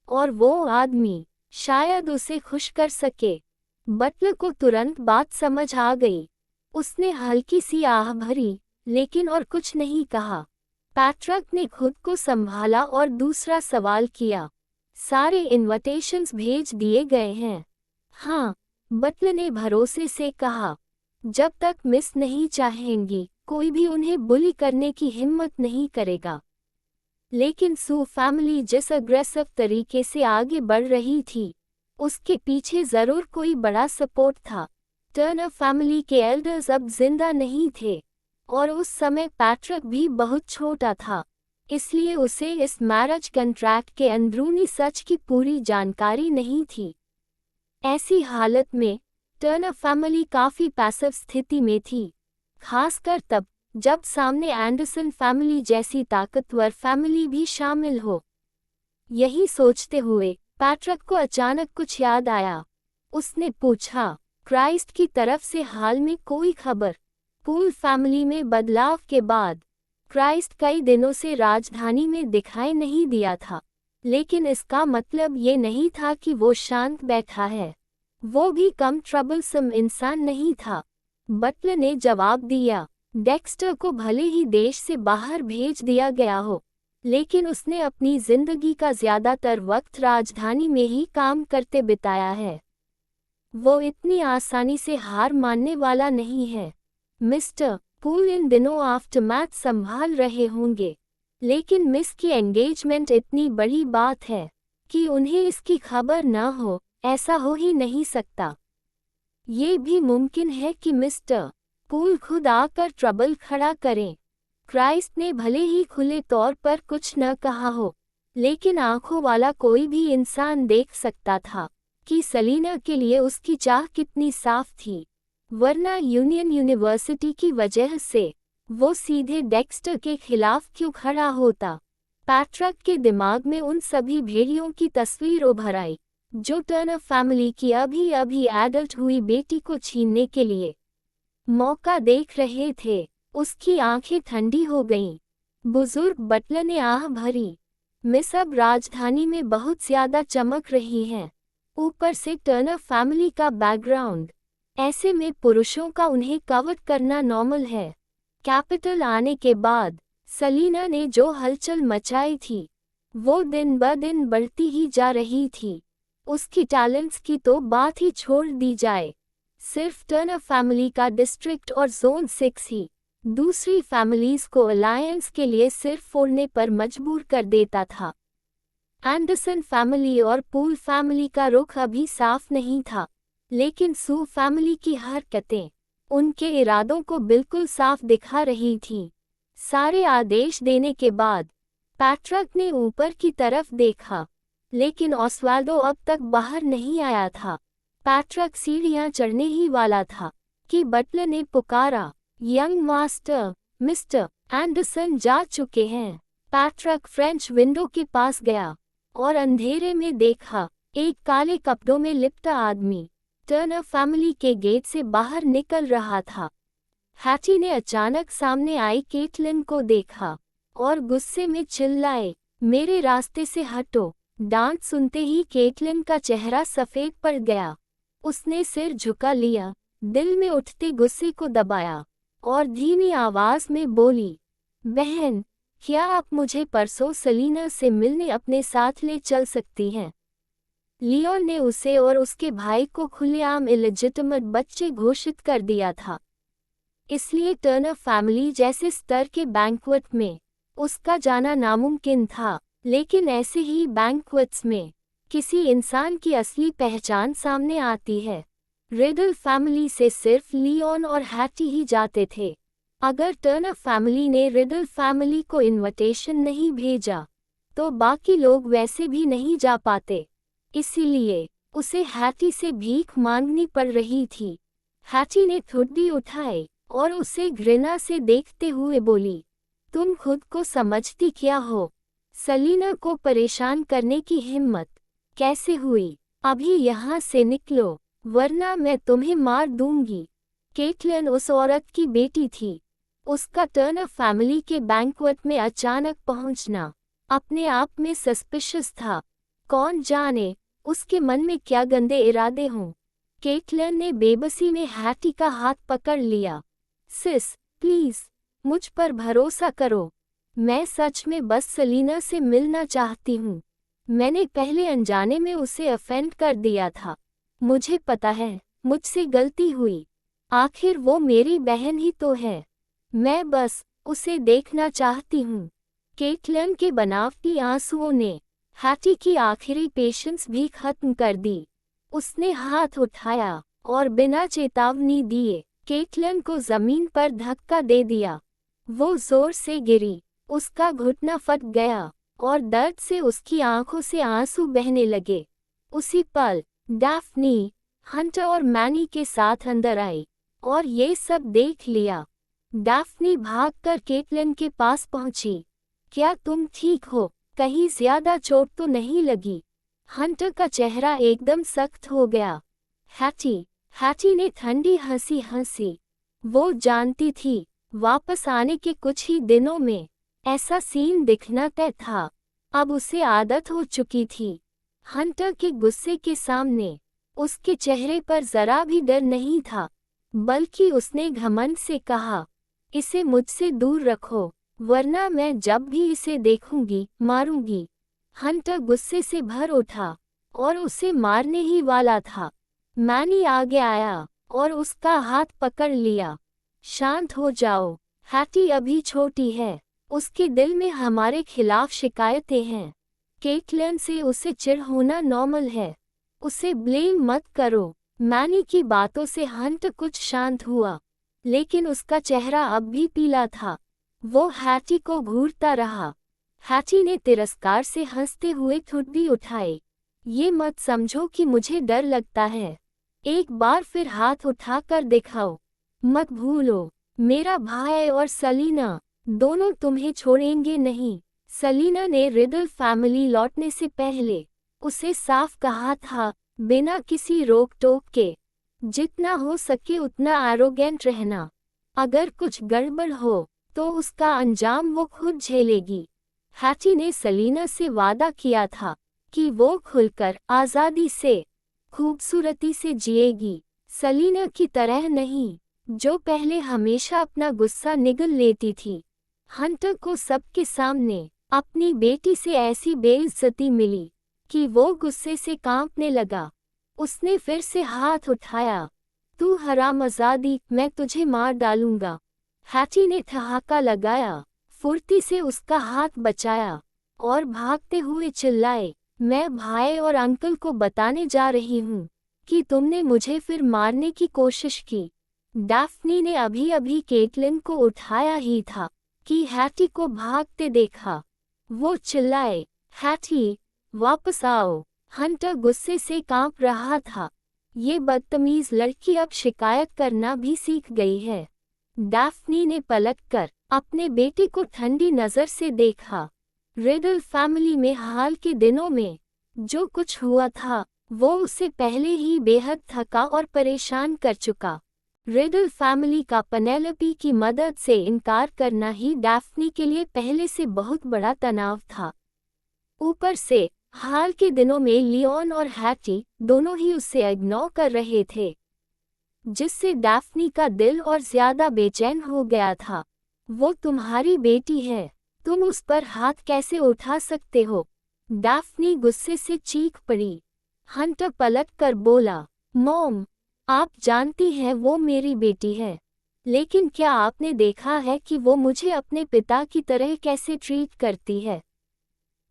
और वो आदमी शायद उसे खुश कर सके। बटलर को तुरंत बात समझ आ गई। उसने हल्की सी आह भरी, लेकिन और कुछ नहीं कहा। पैट्रिक ने खुद को संभाला और दूसरा सवाल किया, सारे इनविटेशंस भेज दिए गए हैं? हाँ, बटलर ने भरोसे से कहा। जब तक मिस नहीं चाहेंगी, कोई भी उन्हें बुली करने की हिम्मत नहीं करेगा। लेकिन सू फैमिली जिस अग्रेसिव तरीके से आगे बढ़ रही थी, उसके पीछे जरूर कोई बड़ा सपोर्ट था। टर्नर फैमिली के एल्डर्स अब जिंदा नहीं थे और उस समय पैट्रिक भी बहुत छोटा था, इसलिए उसे इस मैरिज कॉन्ट्रैक्ट के अंदरूनी सच की पूरी जानकारी नहीं थी। ऐसी हालत में टर्नर फैमिली काफी पैसिव स्थिति में थी, खासकर तब जब सामने एंडरसन फैमिली जैसी ताकतवर फैमिली भी शामिल हो। यही सोचते हुए पैट्रिक को अचानक कुछ याद आया। उसने पूछा, क्राइस्ट की तरफ से हाल में कोई खबर? पूल फैमिली में बदलाव के बाद क्राइस्ट कई दिनों से राजधानी में दिखाई नहीं दिया था, लेकिन इसका मतलब ये नहीं था कि वो शांत बैठा है। वो भी कम ट्रबलसम इंसान नहीं था। बटलर ने जवाब दिया, डेक्स्टर को भले ही देश से बाहर भेज दिया गया हो, लेकिन उसने अपनी जिंदगी का ज्यादातर वक्त राजधानी में ही काम करते बिताया है। वो इतनी आसानी से हार मानने वाला नहीं है। मिस्टर पूल इन दिनों आफ्टरमैथ संभाल रहे होंगे, लेकिन मिस की एंगेजमेंट इतनी बड़ी बात है कि उन्हें इसकी खबर न हो, ऐसा हो ही नहीं सकता। ये भी मुमकिन है कि मिस्टर पूल खुद आकर ट्रबल खड़ा करें। क्राइस्ट ने भले ही खुले तौर पर कुछ न कहा हो, लेकिन आंखों वाला कोई भी इंसान देख सकता था कि सेलिना के लिए उसकी चाह कितनी साफ थी। वरना यूनियन यूनिवर्सिटी की वजह से वो सीधे डेक्स्टर के खिलाफ क्यों खड़ा होता? पैट्रिक के दिमाग में उन सभी भेड़ियों की तस्वीर उभर आई जो टर्नर फैमिली की अभी अभी एडल्ट हुई बेटी को छीनने के लिए मौका देख रहे थे। उसकी आंखें ठंडी हो गईं। बुजुर्ग बटलर ने आह भरी, मिस अब राजधानी में बहुत ज्यादा चमक रही हैं। ऊपर से टर्नर फैमिली का बैकग्राउंड, ऐसे में पुरुषों का उन्हें कवर करना नॉर्मल है। कैपिटल आने के बाद सलीना ने जो हलचल मचाई थी वो दिन ब दिन बढ़ती ही जा रही थी। उसकी टैलेंट्स की तो बात ही छोड़ दी जाए, सिर्फ टर्नर फैमिली का डिस्ट्रिक्ट और जोन 6 ही दूसरी फैमिलीज को अलायंस के लिए सिर फोड़ने पर मजबूर कर देता था। एंडरसन फैमिली और पूल फैमिली का रुख अभी साफ नहीं था, लेकिन सू फैमिली की हरकतें उनके इरादों को बिल्कुल साफ दिखा रही थीं। सारे आदेश देने के बाद पैट्रिक ने ऊपर की तरफ देखा, लेकिन ऑस्वाल्डो अब तक बाहर नहीं आया था। पैट्रिक सीढ़ियां चढ़ने ही वाला था कि बटलर ने पुकारा, यंग मास्टर, मिस्टर एंडरसन जा चुके हैं। पैट्रिक फ्रेंच विंडो के पास गया और अंधेरे में देखा एक काले कपड़ों में लिपटा आदमी टर्नर फैमिली के गेट से बाहर निकल रहा था। हैटी ने अचानक सामने आई केटलिन को देखा और गुस्से में चिल्लाए, मेरे रास्ते से हटो। डांट सुनते ही केटलिन का चेहरा सफेद पड़ गया। उसने सिर झुका लिया, दिल में उठते गुस्से को दबाया और धीमी आवाज में बोली, बहन, क्या आप मुझे परसों सलीना से मिलने अपने साथ ले चल सकती हैं? लियोन ने उसे और उसके भाई को खुलेआम इलेजिटिमेट बच्चे घोषित कर दिया था, इसलिए टर्नर फैमिली जैसे स्तर के बैंक्वेट में उसका जाना नामुमकिन था। लेकिन ऐसे ही बैंक्वेट्स में किसी इंसान की असली पहचान सामने आती है। रिडल फैमिली से सिर्फ लियोन और हैटी ही जाते थे। अगर टर्नर फैमिली ने रिडल फैमिली को इनविटेशन नहीं भेजा तो बाकी लोग वैसे भी नहीं जा पाते, इसीलिए उसे हैटी से भीख मांगनी पड़ रही थी। हैटी ने ठुड्डी उठाई और उसे घृणा से देखते हुए बोली, तुम खुद को समझती क्या हो? सलीना को परेशान करने की हिम्मत कैसे हुई? अभी यहाँ से निकलो वरना मैं तुम्हें मार दूंगी। केटलिन उस औरत की बेटी थी। उसका टर्नर फैमिली के बैंक्वेट में अचानक पहुंचना अपने आप में सस्पिशियस था। कौन जाने उसके मन में क्या गंदे इरादे हों। केटलिन ने बेबसी में हैटी का हाथ पकड़ लिया। सिस, प्लीज मुझ पर भरोसा करो, मैं सच में बस सलीना से मिलना चाहती हूँ। मैंने पहले अनजाने में उसे ऑफेंड कर दिया था। मुझे पता है मुझसे गलती हुई, आखिर वो मेरी बहन ही तो है। मैं बस उसे देखना चाहती हूँ। केटलिन के बनावटी आंसुओं ने हैटी की आखिरी पेशेंस भी खत्म कर दी। उसने हाथ उठाया और बिना चेतावनी दिए केटलिन को जमीन पर धक्का दे दिया। वो जोर से गिरी, उसका घुटना फट गया और दर्द से उसकी आंखों से आंसू बहने लगे। उसी पल डैफ्नी, हंटर और मैनी के साथ अंदर आई और ये सब देख लिया। डैफ्नी भागकर केटलिन के पास पहुंची। क्या तुम ठीक हो? कहीं ज्यादा चोट तो नहीं लगी? हंटर का चेहरा एकदम सख्त हो गया। हैटी ने ठंडी हंसी हंसी। वो जानती थी वापस आने के कुछ ही दिनों में ऐसा सीन दिखना तय था। अब उसे आदत हो चुकी थी। हंटर के गुस्से के सामने उसके चेहरे पर जरा भी डर नहीं था, बल्कि उसने घमंड से कहा, इसे मुझसे दूर रखो वरना मैं जब भी इसे देखूंगी मारूंगी। हंटर गुस्से से भर उठा और उसे मारने ही वाला था। मैनी आगे आया और उसका हाथ पकड़ लिया। शांत हो जाओ, हैटी अभी छोटी है, उसके दिल में हमारे खिलाफ शिकायतें हैं। केटलिन से उसे चिढ़ होना नॉर्मल है, उसे ब्लेम मत करो। मैनी की बातों से हंट कुछ शांत हुआ, लेकिन उसका चेहरा अब भी पीला था। वो हैटी को घूरता रहा। हैटी ने तिरस्कार से हंसते हुए ठुड्डी उठाई। ये मत समझो कि मुझे डर लगता है, एक बार फिर हाथ उठाकर दिखाओ। मत भूलो, मेरा भाई और सलीना दोनों तुम्हें छोड़ेंगे नहीं। सलीना ने रिडल फैमिली लौटने से पहले उसे साफ कहा था, बिना किसी रोक टोक के जितना हो सके उतना एरोगेंट रहना। अगर कुछ गड़बड़ हो तो उसका अंजाम वो खुद झेलेगी। हैटी ने सलीना से वादा किया था कि वो खुलकर आज़ादी से खूबसूरती से जिएगी, सलीना की तरह नहीं, जो पहले हमेशा अपना गुस्सा निगल लेती थी। हंटर को सबके सामने अपनी बेटी से ऐसी बेइज्जती मिली कि वो गुस्से से कांपने लगा। उसने फिर से हाथ उठाया। तू हरामजादी, मैं तुझे मार डालूंगा। हैटी ने ठहाका लगाया, फुर्ती से उसका हाथ बचाया और भागते हुए चिल्लाए, मैं भाई और अंकल को बताने जा रही हूँ कि तुमने मुझे फिर मारने की कोशिश की। डैफ्नी ने अभी अभी केटलिन को उठाया ही था कि हैटी को भागते देखा। वो चिल्लाए, हैटी, वापस आओ। हंटर गुस्से से कांप रहा था। ये बदतमीज लड़की अब शिकायत करना भी सीख गई है। डैफ्नी ने पलटकर अपने बेटे को ठंडी नजर से देखा। रिडल फैमिली में हाल के दिनों में जो कुछ हुआ था वो उसे पहले ही बेहद थका और परेशान कर चुका। रिडल फैमिली का पेनेलोपी की मदद से इनकार करना ही डैफ्नी के लिए पहले से बहुत बड़ा तनाव था। ऊपर से हाल के दिनों में लियोन और हैटी दोनों ही उसे इग्नोर कर रहे थे, जिससे डैफ्नी का दिल और ज्यादा बेचैन हो गया था। वो तुम्हारी बेटी है, तुम उस पर हाथ कैसे उठा सकते हो? डैफ्नी गुस्से से चीख पड़ी। हंटर पलट कर बोला, मॉम, आप जानती हैं वो मेरी बेटी है, लेकिन क्या आपने देखा है कि वो मुझे अपने पिता की तरह कैसे ट्रीट करती है?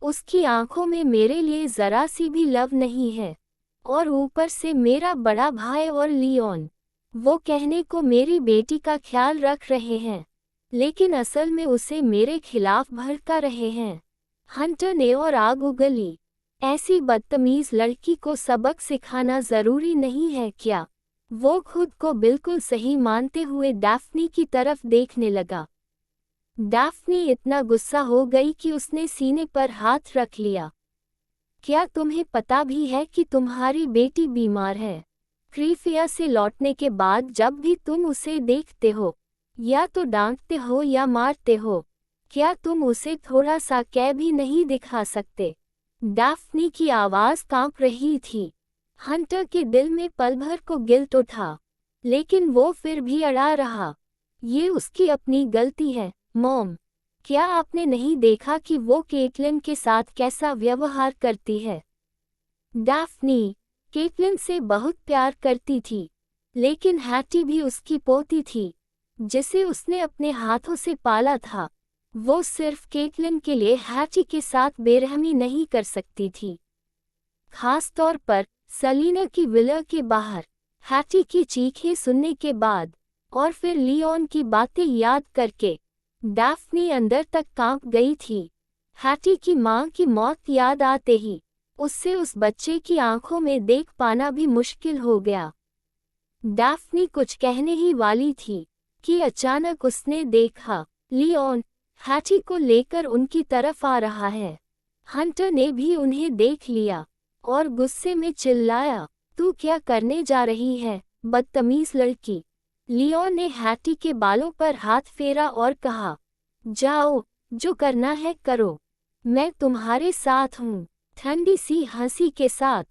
उसकी आंखों में मेरे लिए जरा सी भी लव नहीं है, और ऊपर से मेरा बड़ा भाई और लियोन, वो कहने को मेरी बेटी का ख्याल रख रहे हैं, लेकिन असल में उसे मेरे खिलाफ भड़का रहे हैं। हंटर ने और आग उगली। ऐसी बदतमीज लड़की को सबक सिखाना जरूरी नहीं है क्या? वो खुद को बिल्कुल सही मानते हुए डैफ्नी की तरफ देखने लगा। डैफ्नी इतना गुस्सा हो गई कि उसने सीने पर हाथ रख लिया। क्या तुम्हें पता भी है कि तुम्हारी बेटी बीमार है? क्रीफिया से लौटने के बाद जब भी तुम उसे देखते हो, या तो डांटते हो या मारते हो, क्या तुम उसे थोड़ा सा कह भी नहीं दिखा सकते? डैफ्नी की आवाज़ कांप रही थी। हंटर के दिल में पल भर को गिल्ट उठा, लेकिन वो फिर भी अड़ा रहा। ये उसकी अपनी गलती है, मॉम। क्या आपने नहीं देखा कि वो केटलिन के साथ कैसा व्यवहार करती है? डैफ्नी केटलिन से बहुत प्यार करती थी, लेकिन हैटी भी उसकी पोती थी, जिसे उसने अपने हाथों से पाला था। वो सिर्फ केटलिन के लिए हैटी के साथ बेरहमी नहीं कर सकती थी। खास तौर पर सलीना की विला के बाहर हैटी की चीखें सुनने के बाद, और फिर लियोन की बातें याद करके डैफ्नी अंदर तक कांप गई थी। हैटी की मां की मौत याद आते ही उससे उस बच्चे की आंखों में देख पाना भी मुश्किल हो गया। डैफ्नी कुछ कहने ही वाली थी कि अचानक उसने देखा लियोन हैटी को लेकर उनकी तरफ आ रहा है। हंटर ने भी उन्हें देख लिया और गुस्से में चिल्लाया, तू क्या करने जा रही है, बदतमीज लड़की? लियोन ने हैटी के बालों पर हाथ फेरा और कहा, जाओ, जो करना है करो, मैं तुम्हारे साथ हूँ। ठंडी सी हंसी के साथ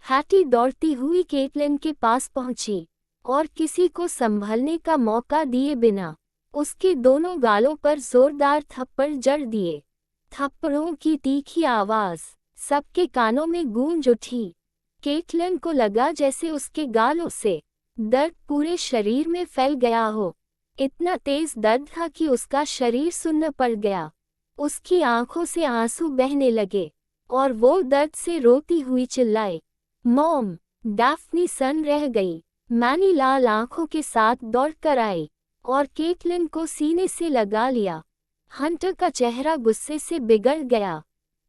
हैटी दौड़ती हुई केटलिन के पास पहुंची और किसी को संभलने का मौका दिए बिना उसके दोनों गालों पर जोरदार थप्पड़ जड़ दिए। थप्पड़ों की तीखी आवाज सबके कानों में गूंज उठी। केटलिन को लगा जैसे उसके गालों से दर्द पूरे शरीर में फैल गया हो। इतना तेज दर्द था कि उसका शरीर सुन्न पड़ गया। उसकी आंखों से आंसू बहने लगे और वो दर्द से रोती हुई चिल्लाई, मॉम। डैफ्नी सन रह गई। मैनी लाल आंखों के साथ दौड़कर आई और केटलिन को सीने से लगा लिया। हंटर का चेहरा गुस्से से बिगड़ गया।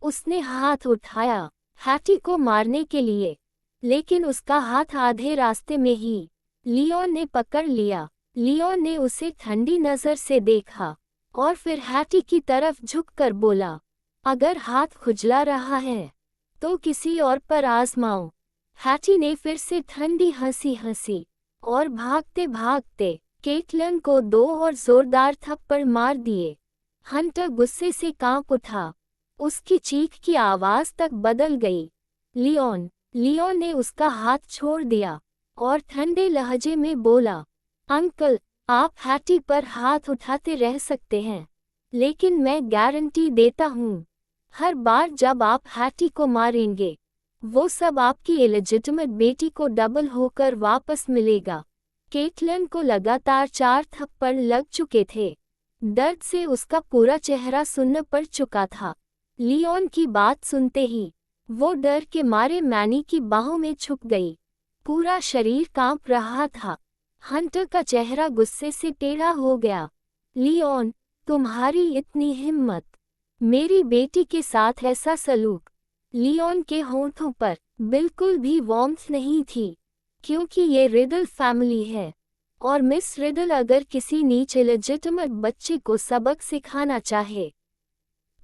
उसने हाथ उठाया हैटी को मारने के लिए, लेकिन उसका हाथ आधे रास्ते में ही लियोन ने पकड़ लिया। लियोन ने उसे ठंडी नजर से देखा और फिर हैटी की तरफ झुककर बोला, अगर हाथ खुजला रहा है तो किसी और पर आजमाओ। हैटी ने फिर से ठंडी हंसी हंसी और भागते भागते केटलिन को 2 और जोरदार थप्पड़ मार दिए। हंटर गुस्से से कांप उठा। उसकी चीख की आवाज तक बदल गई। लियोन ने उसका हाथ छोड़ दिया और ठंडे लहजे में बोला, अंकल, आप हैटी पर हाथ उठाते रह सकते हैं, लेकिन मैं गारंटी देता हूँ, हर बार जब आप हैटी को मारेंगे, वो सब आपकी इलेजिटिमेट बेटी को डबल होकर वापस मिलेगा। केटलन को लगातार 4 थप्पड़ लग चुके थे। दर्द से उसका पूरा चेहरा सुन्न पड़ चुका था। लियोन की बात सुनते ही वो डर के मारे मैनी की बाहों में छुप गई। पूरा शरीर कांप रहा था। हंटर का चेहरा गुस्से से टेढ़ा हो गया। लियोन, तुम्हारी इतनी हिम्मत, मेरी बेटी के साथ ऐसा सलूक। लियोन के होंठों पर बिल्कुल भी वार्मथ नहीं थी, क्योंकि ये रिडल फैमिली है, और मिस रिडल अगर किसी नीच इलेजिटिमेट बच्चे को सबक सिखाना चाहे,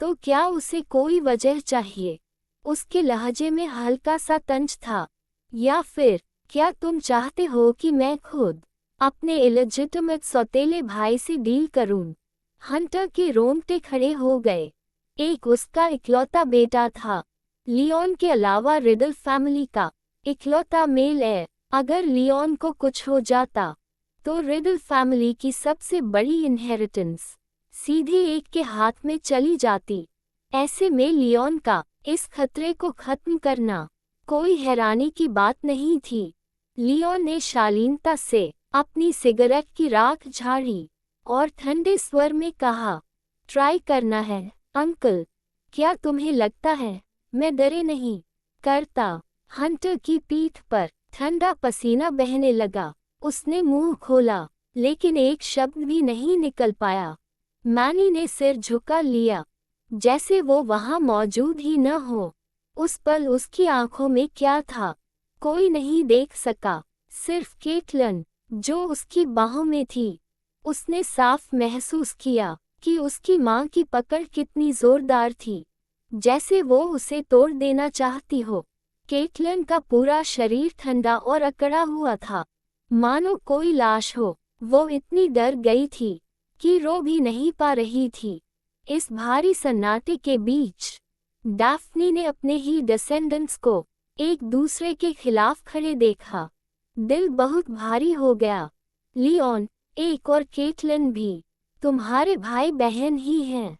तो क्या उसे कोई वजह चाहिए? उसके लहजे में हल्का सा तंज था। या फिर, क्या तुम चाहते हो कि मैं खुद अपने इलेजिटिमेट सौतेले भाई से डील करूं? हंटर के रोंगटे खड़े हो गए। एक उसका इकलौता बेटा था, लियोन के अलावा रिडल फैमिली का इकलौता मेल है। अगर लियोन को कुछ हो जाता, तो रिडल फैमिली की सबसे बड़ी इनहेरिटेंस सीधे एक के हाथ में चली जाती। ऐसे में लियोन का इस खतरे को खत्म करना कोई हैरानी की बात नहीं थी। लियोन ने शालीनता से अपनी सिगरेट की राख झाड़ी और ठंडे स्वर में कहा, ट्राई करना है अंकल, क्या तुम्हें लगता है मैं डरे नहीं करता? हंटर की पीठ पर ठंडा पसीना बहने लगा। उसने मुंह खोला, लेकिन एक शब्द भी नहीं निकल पाया। मैनी ने सिर झुका लिया, जैसे वो वहां मौजूद ही न हो। उस पल उसकी आंखों में क्या था, कोई नहीं देख सका, सिर्फ केटलन, जो उसकी बाहों में थी। उसने साफ महसूस किया कि उसकी मां की पकड़ कितनी जोरदार थी, जैसे वो उसे तोड़ देना चाहती हो। केटलन का पूरा शरीर ठंडा और अकड़ा हुआ था, मानो कोई लाश हो। वो इतनी डर गई थी कि रो भी नहीं पा रही थी। इस भारी सन्नाटे के बीच डैफ्नी ने अपने ही डिसेंडेंट्स को एक दूसरे के खिलाफ खड़े देखा। दिल बहुत भारी हो गया। लियोन, एक और केटलन भी, तुम्हारे भाई बहन ही हैं,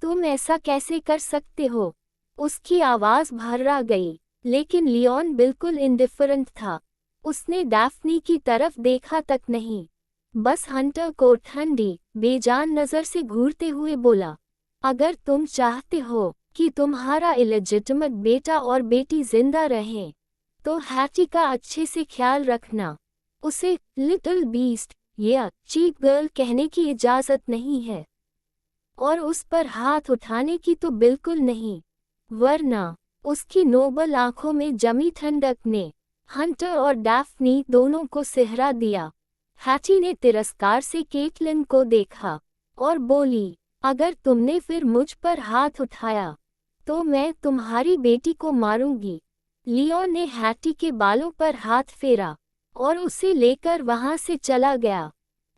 तुम ऐसा कैसे कर सकते हो? उसकी आवाज भर्रा गई, लेकिन लियोन बिल्कुल इंडिफरेंट था। उसने डैफ्नी की तरफ देखा तक नहीं, बस हंटर को ठंडी, बेजान नजर से घूरते हुए बोला, अगर तुम चाहते हो कि तुम्हारा इलेजिटिमेट बेटा और बेटी जिंदा रहें, तो हैटी का अच्छे से ख्याल रखना। उसे लिटिल बीस्ट या चीप गर्ल कहने की इजाजत नहीं है, और उस पर हाथ उठाने की तो बिल्कुल नहीं, वरना। उसकी नोबल आंखों में जमी ठंडक ने हंटर और डैफ्नी दोनों को सिहरा दिया। हैटी ने तिरस्कार से केटलन को देखा और बोली, अगर तुमने फिर मुझ पर हाथ उठाया, तो मैं तुम्हारी बेटी को मारूंगी। लियोन ने हैटी के बालों पर हाथ फेरा और उसे लेकर वहां से चला गया।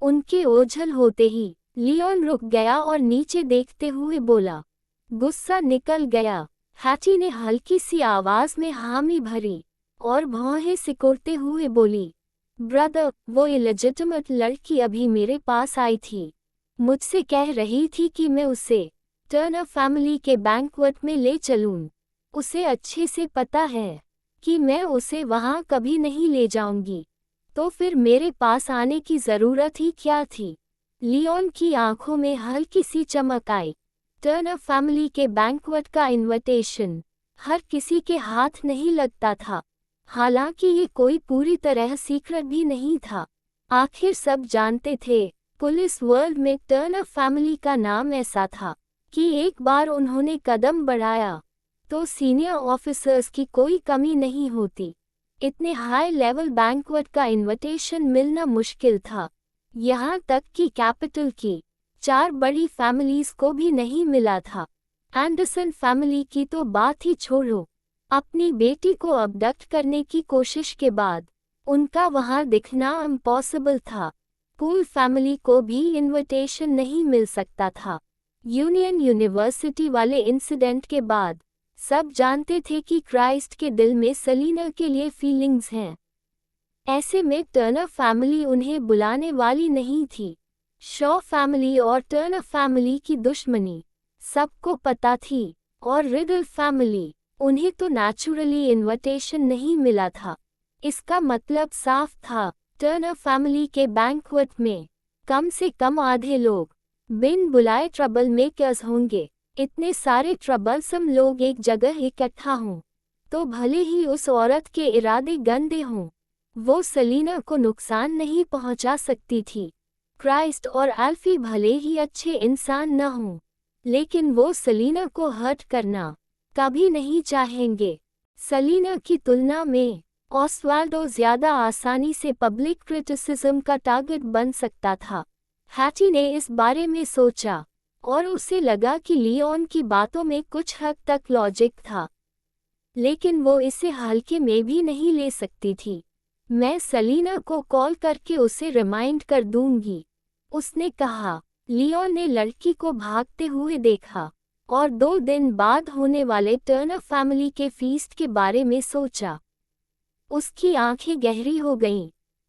उनके ओझल होते ही लियोन रुक गया और नीचे देखते हुए बोला, गुस्सा निकल गया। हैटी ने हल्की सी आवाज में हामी भरी और भौहें सिकोड़ते हुए बोली, ब्रदर, वो इलेजिटिमेट लड़की अभी मेरे पास आई थी, मुझसे कह रही थी कि मैं उसे टर्नर फैमिली के बैंक्वेट में ले चलूं। उसे अच्छे से पता है कि मैं उसे वहां कभी नहीं ले जाऊंगी, तो फिर मेरे पास आने की जरूरत ही क्या थी? लियोन की आंखों में हल्की सी चमक आई। टर्नर फैमिली के बैंक्वेट का इनविटेशन हर किसी के हाथ नहीं लगता था, हालांकि ये कोई पूरी तरह सीक्रेट भी नहीं था। आखिर सब जानते थे, पुलिस वर्ल्ड में टर्नर फैमिली का नाम ऐसा था कि एक बार उन्होंने कदम बढ़ाया तो सीनियर ऑफिसर्स की कोई कमी नहीं होती। इतने हाई लेवल बैंक्वेट का इनविटेशन मिलना मुश्किल था, यहाँ तक कि कैपिटल की 4 बड़ी फैमिलीज को भी नहीं मिला था। एंडरसन फैमिली की तो बात ही छोड़ो, अपनी बेटी को अबडक्ट करने की कोशिश के बाद उनका वहां दिखना इम्पॉसिबल था। पूल फैमिली को भी इनविटेशन नहीं मिल सकता था। यूनियन यूनिवर्सिटी वाले इंसिडेंट के बाद सब जानते थे कि क्राइस्ट के दिल में सलीना के लिए फीलिंग्स हैं। ऐसे में टर्नर फैमिली उन्हें बुलाने वाली नहीं थी। शॉ फैमिली और टर्नर फैमिली की दुश्मनी सबको पता थी, और रिडल फैमिली, उन्हें तो नेचुरली इनविटेशन नहीं मिला था। इसका मतलब साफ था, टर्नर फैमिली के बैंक्वेट में कम से कम आधे लोग बिन बुलाए ट्रबल मेकर्स होंगे। इतने सारे ट्रबलसम लोग एक जगह इकट्ठा हों तो भले ही उस औरत के इरादे गंदे हों, वो सलीना को नुकसान नहीं पहुंचा सकती थी। क्राइस्ट और एल्फी भले ही अच्छे इंसान न हों, लेकिन वो सलीना को हर्ट करना कभी नहीं चाहेंगे। सलीना की तुलना में ऑस्वाल्डो ज़्यादा आसानी से पब्लिक क्रिटिसिज्म का टारगेट बन सकता था। हैटी ने इस बारे में सोचा और उसे लगा कि लियोन की बातों में कुछ हद तक लॉजिक था, लेकिन वो इसे हल्के में भी नहीं ले सकती थी। मैं सलीना को कॉल करके उसे रिमाइंड कर दूंगी, उसने कहा। लियोन ने लड़की को भागते हुए देखा और 2 दिन बाद होने वाले टर्नर फैमिली के फीस्ट के बारे में सोचा। उसकी आंखें गहरी हो गईं।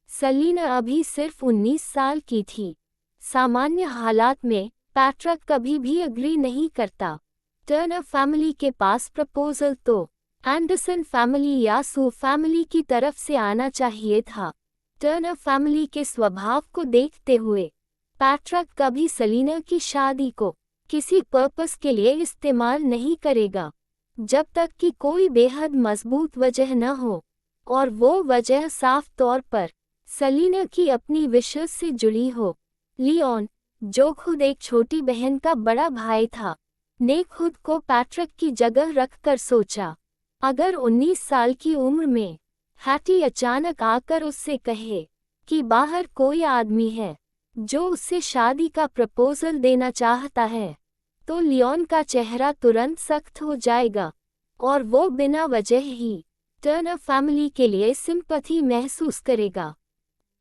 सलीना अभी सिर्फ 19 साल की थी। सामान्य हालात में पैट्रिक कभी भी अग्री नहीं करता। टर्नर फैमिली के पास प्रपोजल तो एंडरसन फैमिली या सू फैमिली की तरफ से आना चाहिए था। टर्नर फैमिली के स्वभाव को देखते हुए पैट्रिक कभी सलीना की शादी को किसी पर्पस के लिए इस्तेमाल नहीं करेगा, जब तक कि कोई बेहद मजबूत वजह न हो, और वो वजह साफ तौर पर सलीना की अपनी विशेष से जुड़ी हो। लियोन, जो खुद एक छोटी बहन का बड़ा भाई था, ने खुद को पैट्रिक की जगह रखकर सोचा, अगर 19 साल की उम्र में हैटी अचानक आकर उससे कहे कि बाहर कोई आदमी है जो उससे शादी का प्रपोजल देना चाहता है, तो लियोन का चेहरा तुरंत सख्त हो जाएगा और वो बिना वजह ही टर्नर फैमिली के लिए सिंपैथी महसूस करेगा।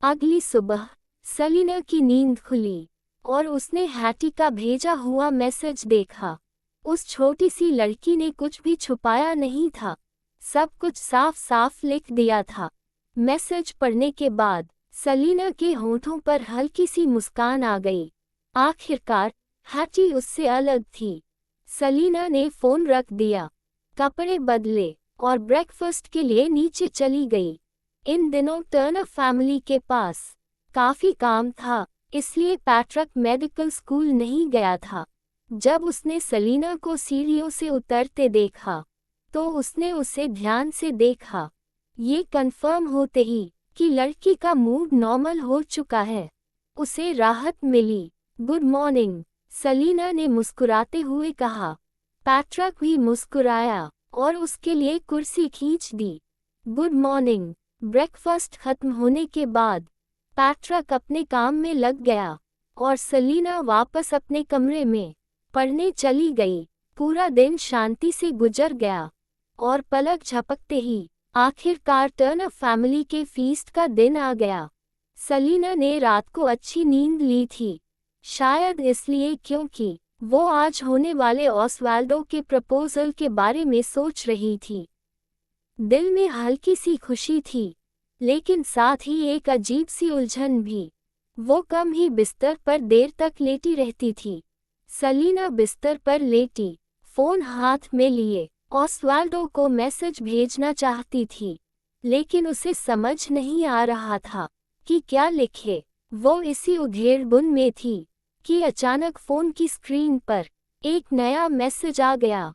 अगली सुबह सलीना की नींद खुली और उसने हैटी का भेजा हुआ मैसेज देखा। उस छोटी सी लड़की ने कुछ भी छुपाया नहीं था, सब कुछ साफ साफ लिख दिया था। मैसेज पढ़ने के बाद सलीना के होठों पर हल्की सी मुस्कान आ गई। आखिरकार हैटी उससे अलग थी। सलीना ने फ़ोन रख दिया, कपड़े बदले और ब्रेकफास्ट के लिए नीचे चली गई। इन दिनों टर्नर फैमिली के पास काफ़ी काम था, इसलिए पैट्रिक मेडिकल स्कूल नहीं गया था। जब उसने सलीना को सीढ़ियों से उतरते देखा तो उसने उसे ध्यान से देखा। ये कंफर्म होते ही कि लड़की का मूड नॉर्मल हो चुका है, उसे राहत मिली। गुड मॉर्निंग, सलीना ने मुस्कुराते हुए कहा। पैट्रिक भी मुस्कुराया और उसके लिए कुर्सी खींच दी। Good morning. ब्रेकफास्ट खत्म होने के बाद पैट्रिक अपने काम में लग गया और सलीना वापस अपने कमरे में पढ़ने चली गई। पूरा दिन शांति से गुजर गया और पलक झपकते ही आखिरकार टर्नर फैमिली के फीस्ट का दिन आ गया। सलीना ने रात को अच्छी नींद ली थी, शायद इसलिए क्योंकि वो आज होने वाले ऑस्वाल्डो के प्रपोजल के बारे में सोच रही थी। दिल में हल्की सी खुशी थी, लेकिन साथ ही एक अजीब सी उलझन भी। वो कम ही बिस्तर पर देर तक लेटी रहती थी। सलीना बिस्तर पर लेटी, फोन हाथ में लिए, ऑस्वाल्डो को मैसेज भेजना चाहती थी, लेकिन उसे समझ नहीं आ रहा था कि क्या लिखे। वो इसी उधेड़-बुन में थी कि अचानक फोन की स्क्रीन पर एक नया मैसेज आ गया।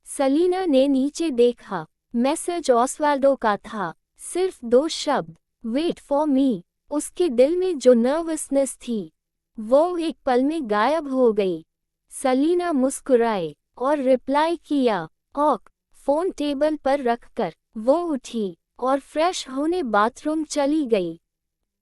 सलीना ने नीचे देखा। मैसेज ऑस्वाल्डो का था, सिर्फ 2 शब्द, वेट फॉर मी। उसके दिल में जो नर्वसनेस थी वो एक पल में गायब हो गई। सलीना मुस्कुराए और रिप्लाई किया, ऑक। फोन टेबल पर रखकर वो उठी और फ्रेश होने बाथरूम चली गई।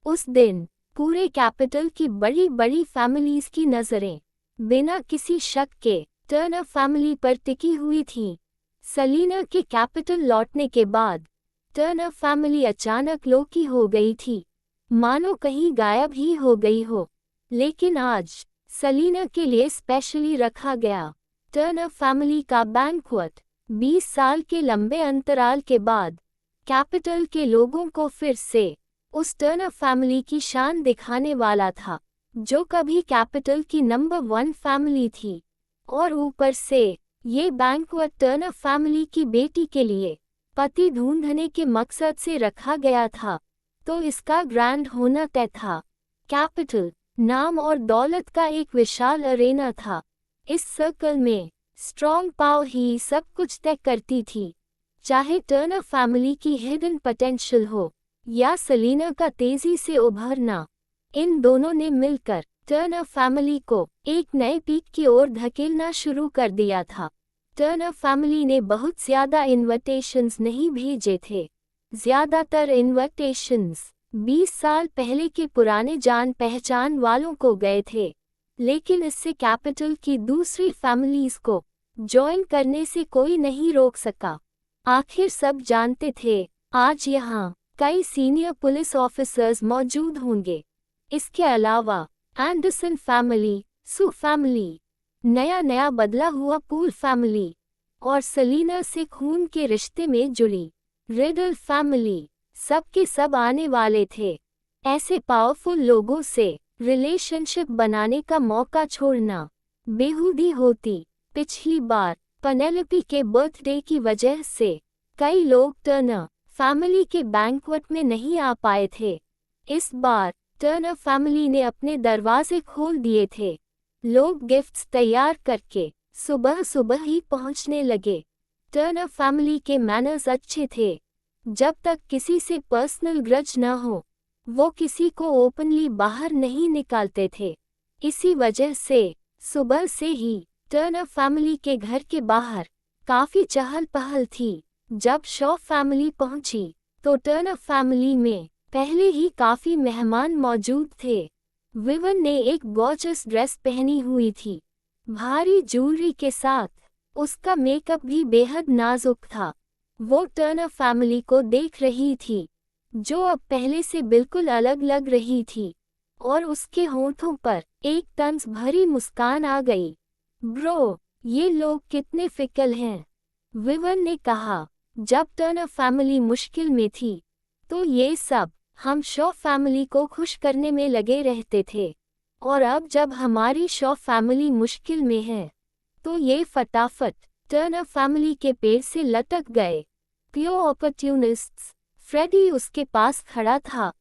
उस दिन पूरे कैपिटल की बड़ी बड़ी फैमिलीज की नज़रें बिना किसी शक के टर्नर फैमिली पर टिकी हुई थीं। सलीना के कैपिटल लौटने के बाद टर्नर फैमिली अचानक लो की हो गई थी, मानो कहीं गायब ही हो गई हो। लेकिन आज सलीना के लिए स्पेशली रखा गया। टर्नर फैमिली का बैंक्वेट 20 साल के लंबे अंतराल के बाद कैपिटल के लोगों को फिर से उस टर्नर फैमिली की शान दिखाने वाला था जो कभी कैपिटल की नंबर 1 फैमिली थी। और ऊपर से ये बैंक्वेट टर्नर फैमिली की बेटी के लिए पति ढूंढने के मकसद से रखा गया था, तो इसका ग्रैंड होना तय था। कैपिटल नाम और दौलत का एक विशाल अरेना था। इस सर्कल में स्ट्रॉन्ग पावर ही सब कुछ तय करती थी, चाहे टर्नर फैमिली की हिडन पोटेंशियल हो या सलीना का तेजी से उभरना। इन दोनों ने मिलकर टर्नर फैमिली को एक नए पीक की ओर धकेलना शुरू कर दिया था। टर्नर फैमिली ने बहुत ज्यादा इनविटेशंस नहीं भेजे थे। ज्यादातर इनविटेशंस 20 साल पहले के पुराने जान पहचान वालों को गए थे, लेकिन इससे कैपिटल की दूसरी फैमिलीज को ज्वाइन करने से कोई नहीं रोक सका। आखिर सब जानते थे आज यहाँ कई सीनियर पुलिस ऑफिसर्स मौजूद होंगे। इसके अलावा एंडरसन फैमिली, सू फैमिली, नया बदला हुआ पूल फैमिली और सलीना से खून के रिश्ते में जुड़ी रिडल फैमिली, सब के सब आने वाले थे। ऐसे पावरफुल लोगों से रिलेशनशिप बनाने का मौका छोड़ना बेहूदी होती। पिछली बार पेनेलोपी के बर्थडे की वजह से कई लोग टर्नर फैमिली के बैंक्वेट में नहीं आ पाए थे। इस बार टर्नर फैमिली ने अपने दरवाजे खोल दिए थे। लोग गिफ्ट्स तैयार करके सुबह सुबह ही पहुंचने लगे। टर्नर फैमिली के मैनर्स अच्छे थे। जब तक किसी से पर्सनल ग्रज न हो, वो किसी को ओपनली बाहर नहीं निकालते थे। इसी वजह से सुबह से ही टर्नर फैमिली के घर के बाहर काफी चहल पहल थी। जब शॉ फैमिली पहुंची तो टर्नर फैमिली में पहले ही काफी मेहमान मौजूद थे। विवन ने एक गॉर्जियस ड्रेस पहनी हुई थी, भारी ज्वेलरी के साथ। उसका मेकअप भी बेहद नाजुक था। वो टर्नर फैमिली को देख रही थी, जो अब पहले से बिल्कुल अलग लग रही थी, और उसके होठों पर एक तंज भरी मुस्कान आ गई। ब्रो, ये लोग कितने फिकल हैं, विवन ने कहा। जब टर्नर फैमिली मुश्किल में थी तो ये सब हम शॉ फैमिली को खुश करने में लगे रहते थे, और अब जब हमारी शॉ फैमिली मुश्किल में है तो ये फटाफट टर्नर फैमिली के पेड़ से लटक गए। प्योर अपॉर्चुनिस्ट्स। फ्रेडी उसके पास खड़ा था,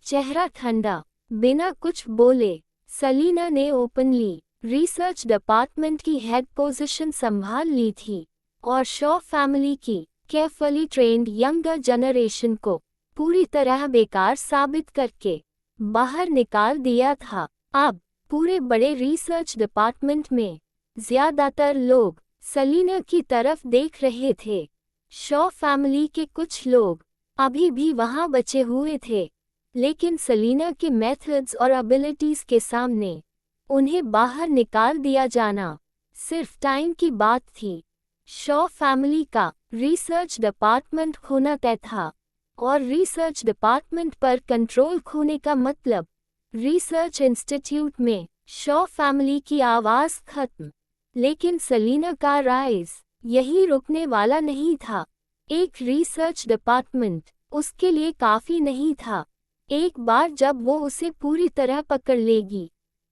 चेहरा ठंडा, बिना कुछ बोले। सलीना ने ओपनली रिसर्च डिपार्टमेंट की हेड पोजीशन संभाल ली थी और शॉ फैमिली की केयरफुली ट्रेन्ड यंगर जनरेशन को पूरी तरह बेकार साबित करके बाहर निकाल दिया था। अब पूरे बड़े रिसर्च डिपार्टमेंट में ज्यादातर लोग सलीना की तरफ देख रहे थे। शॉ फैमिली के कुछ लोग अभी भी वहां बचे हुए थे, लेकिन सलीना के मेथड्स और एबिलिटीज के सामने उन्हें बाहर निकाल दिया जाना सिर्फ टाइम की बात थी। शॉ फैमिली का रिसर्च डिपार्टमेंट खोना तय था, और रिसर्च डिपार्टमेंट पर कंट्रोल खोने का मतलब रिसर्च इंस्टीट्यूट में शॉ फैमिली की आवाज खत्म। लेकिन सलीना का राइज यही रुकने वाला नहीं था। एक रिसर्च डिपार्टमेंट उसके लिए काफी नहीं था। एक बार जब वो उसे पूरी तरह पकड़ लेगी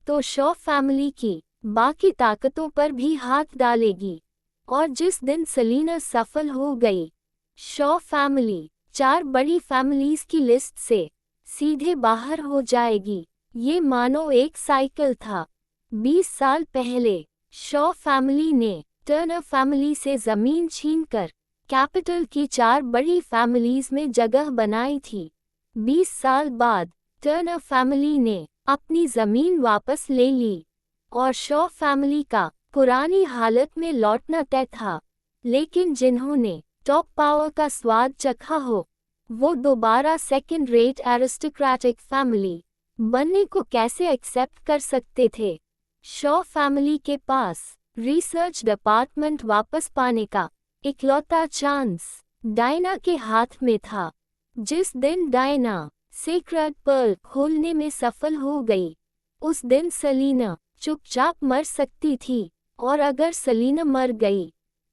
तो शॉ फैमिली की बाकी ताकतों पर भी हाथ डालेगी। और जिस दिन सलीना सफल हो गई, शॉ फैमिली 4 बड़ी फैमिलीज की लिस्ट से सीधे बाहर हो जाएगी। ये मानो एक साइकिल था। 20 साल पहले शॉ फैमिली ने टर्नर फैमिली से जमीन छीनकर कैपिटल की 4 बड़ी फैमिलीज में जगह बनाई थी। 20 साल बाद टर्नर फैमिली ने अपनी जमीन वापस ले ली और शॉ फैमिली का पुरानी हालत में लौटना तय था। लेकिन जिन्होंने टॉप पावर का स्वाद चखा हो, वो दोबारा सेकंड रेट एरिस्टोक्रेटिक फैमिली बनने को कैसे एक्सेप्ट कर सकते थे। शॉ फैमिली के पास रिसर्च डिपार्टमेंट वापस पाने का इकलौता चांस डायना के हाथ में था। जिस दिन डायना सीक्रेट पर्ल खोलने में सफल हो गई, उस दिन सलीना चुपचाप मर सकती थी, और अगर सेलिना मर गई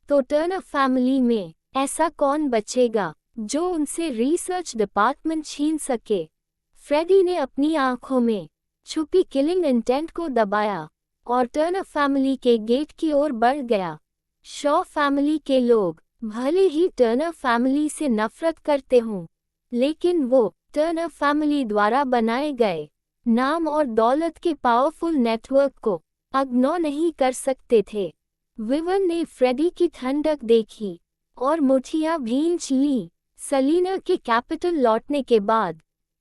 तो टर्नर फैमिली में ऐसा कौन बचेगा जो उनसे रिसर्च डिपार्टमेंट छीन सके। फ्रेडी ने अपनी आंखों में छुपी किलिंग इंटेंट को दबाया और टर्नर फैमिली के गेट की ओर बढ़ गया। शॉ फैमिली के लोग भले ही टर्नर फैमिली से नफरत करते हों, लेकिन वो टर्नर फैमिली द्वारा बनाए गए नाम और दौलत के पावरफुल नेटवर्क को इग्नोर नहीं कर सकते थे। विवन ने फ्रेडी की ठंडक देखी और मुठियां भींच ली। सेलिना के कैपिटल लौटने के बाद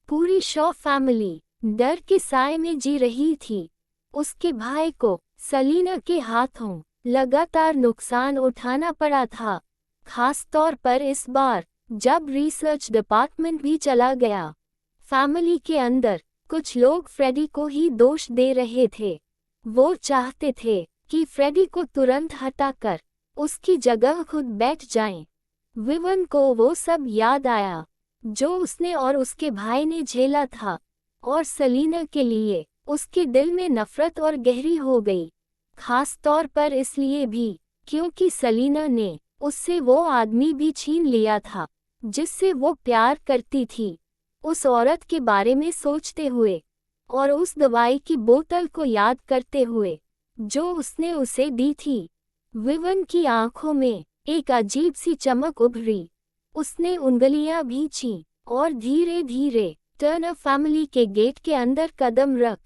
पूरी शॉ फैमिली डर के साए में जी रही थी। उसके भाई को सेलिना के हाथों लगातार नुकसान उठाना पड़ा था, खास तौर पर इस बार जब रिसर्च डिपार्टमेंट भी चला गया। फैमिली के अंदर कुछ लोग फ्रेडी को ही दोष दे रहे थे। वो चाहते थे कि फ्रेडी को तुरंत हटाकर उसकी जगह खुद बैठ जाएं। विवन को वो सब याद आया जो उसने और उसके भाई ने झेला था, और सेलिना के लिए उसके दिल में नफरत और गहरी हो गई, खास तौर पर इसलिए भी क्योंकि सेलिना ने उससे वो आदमी भी छीन लिया था जिससे वो प्यार करती थी। उस औरत के बारे में सोचते हुए और उस दवाई की बोतल को याद करते हुए जो उसने उसे दी थी, विवन की आंखों में एक अजीब सी चमक उभरी। उसने उंगलियां भींची और धीरे धीरे टर्नर फैमिली के गेट के अंदर कदम रख।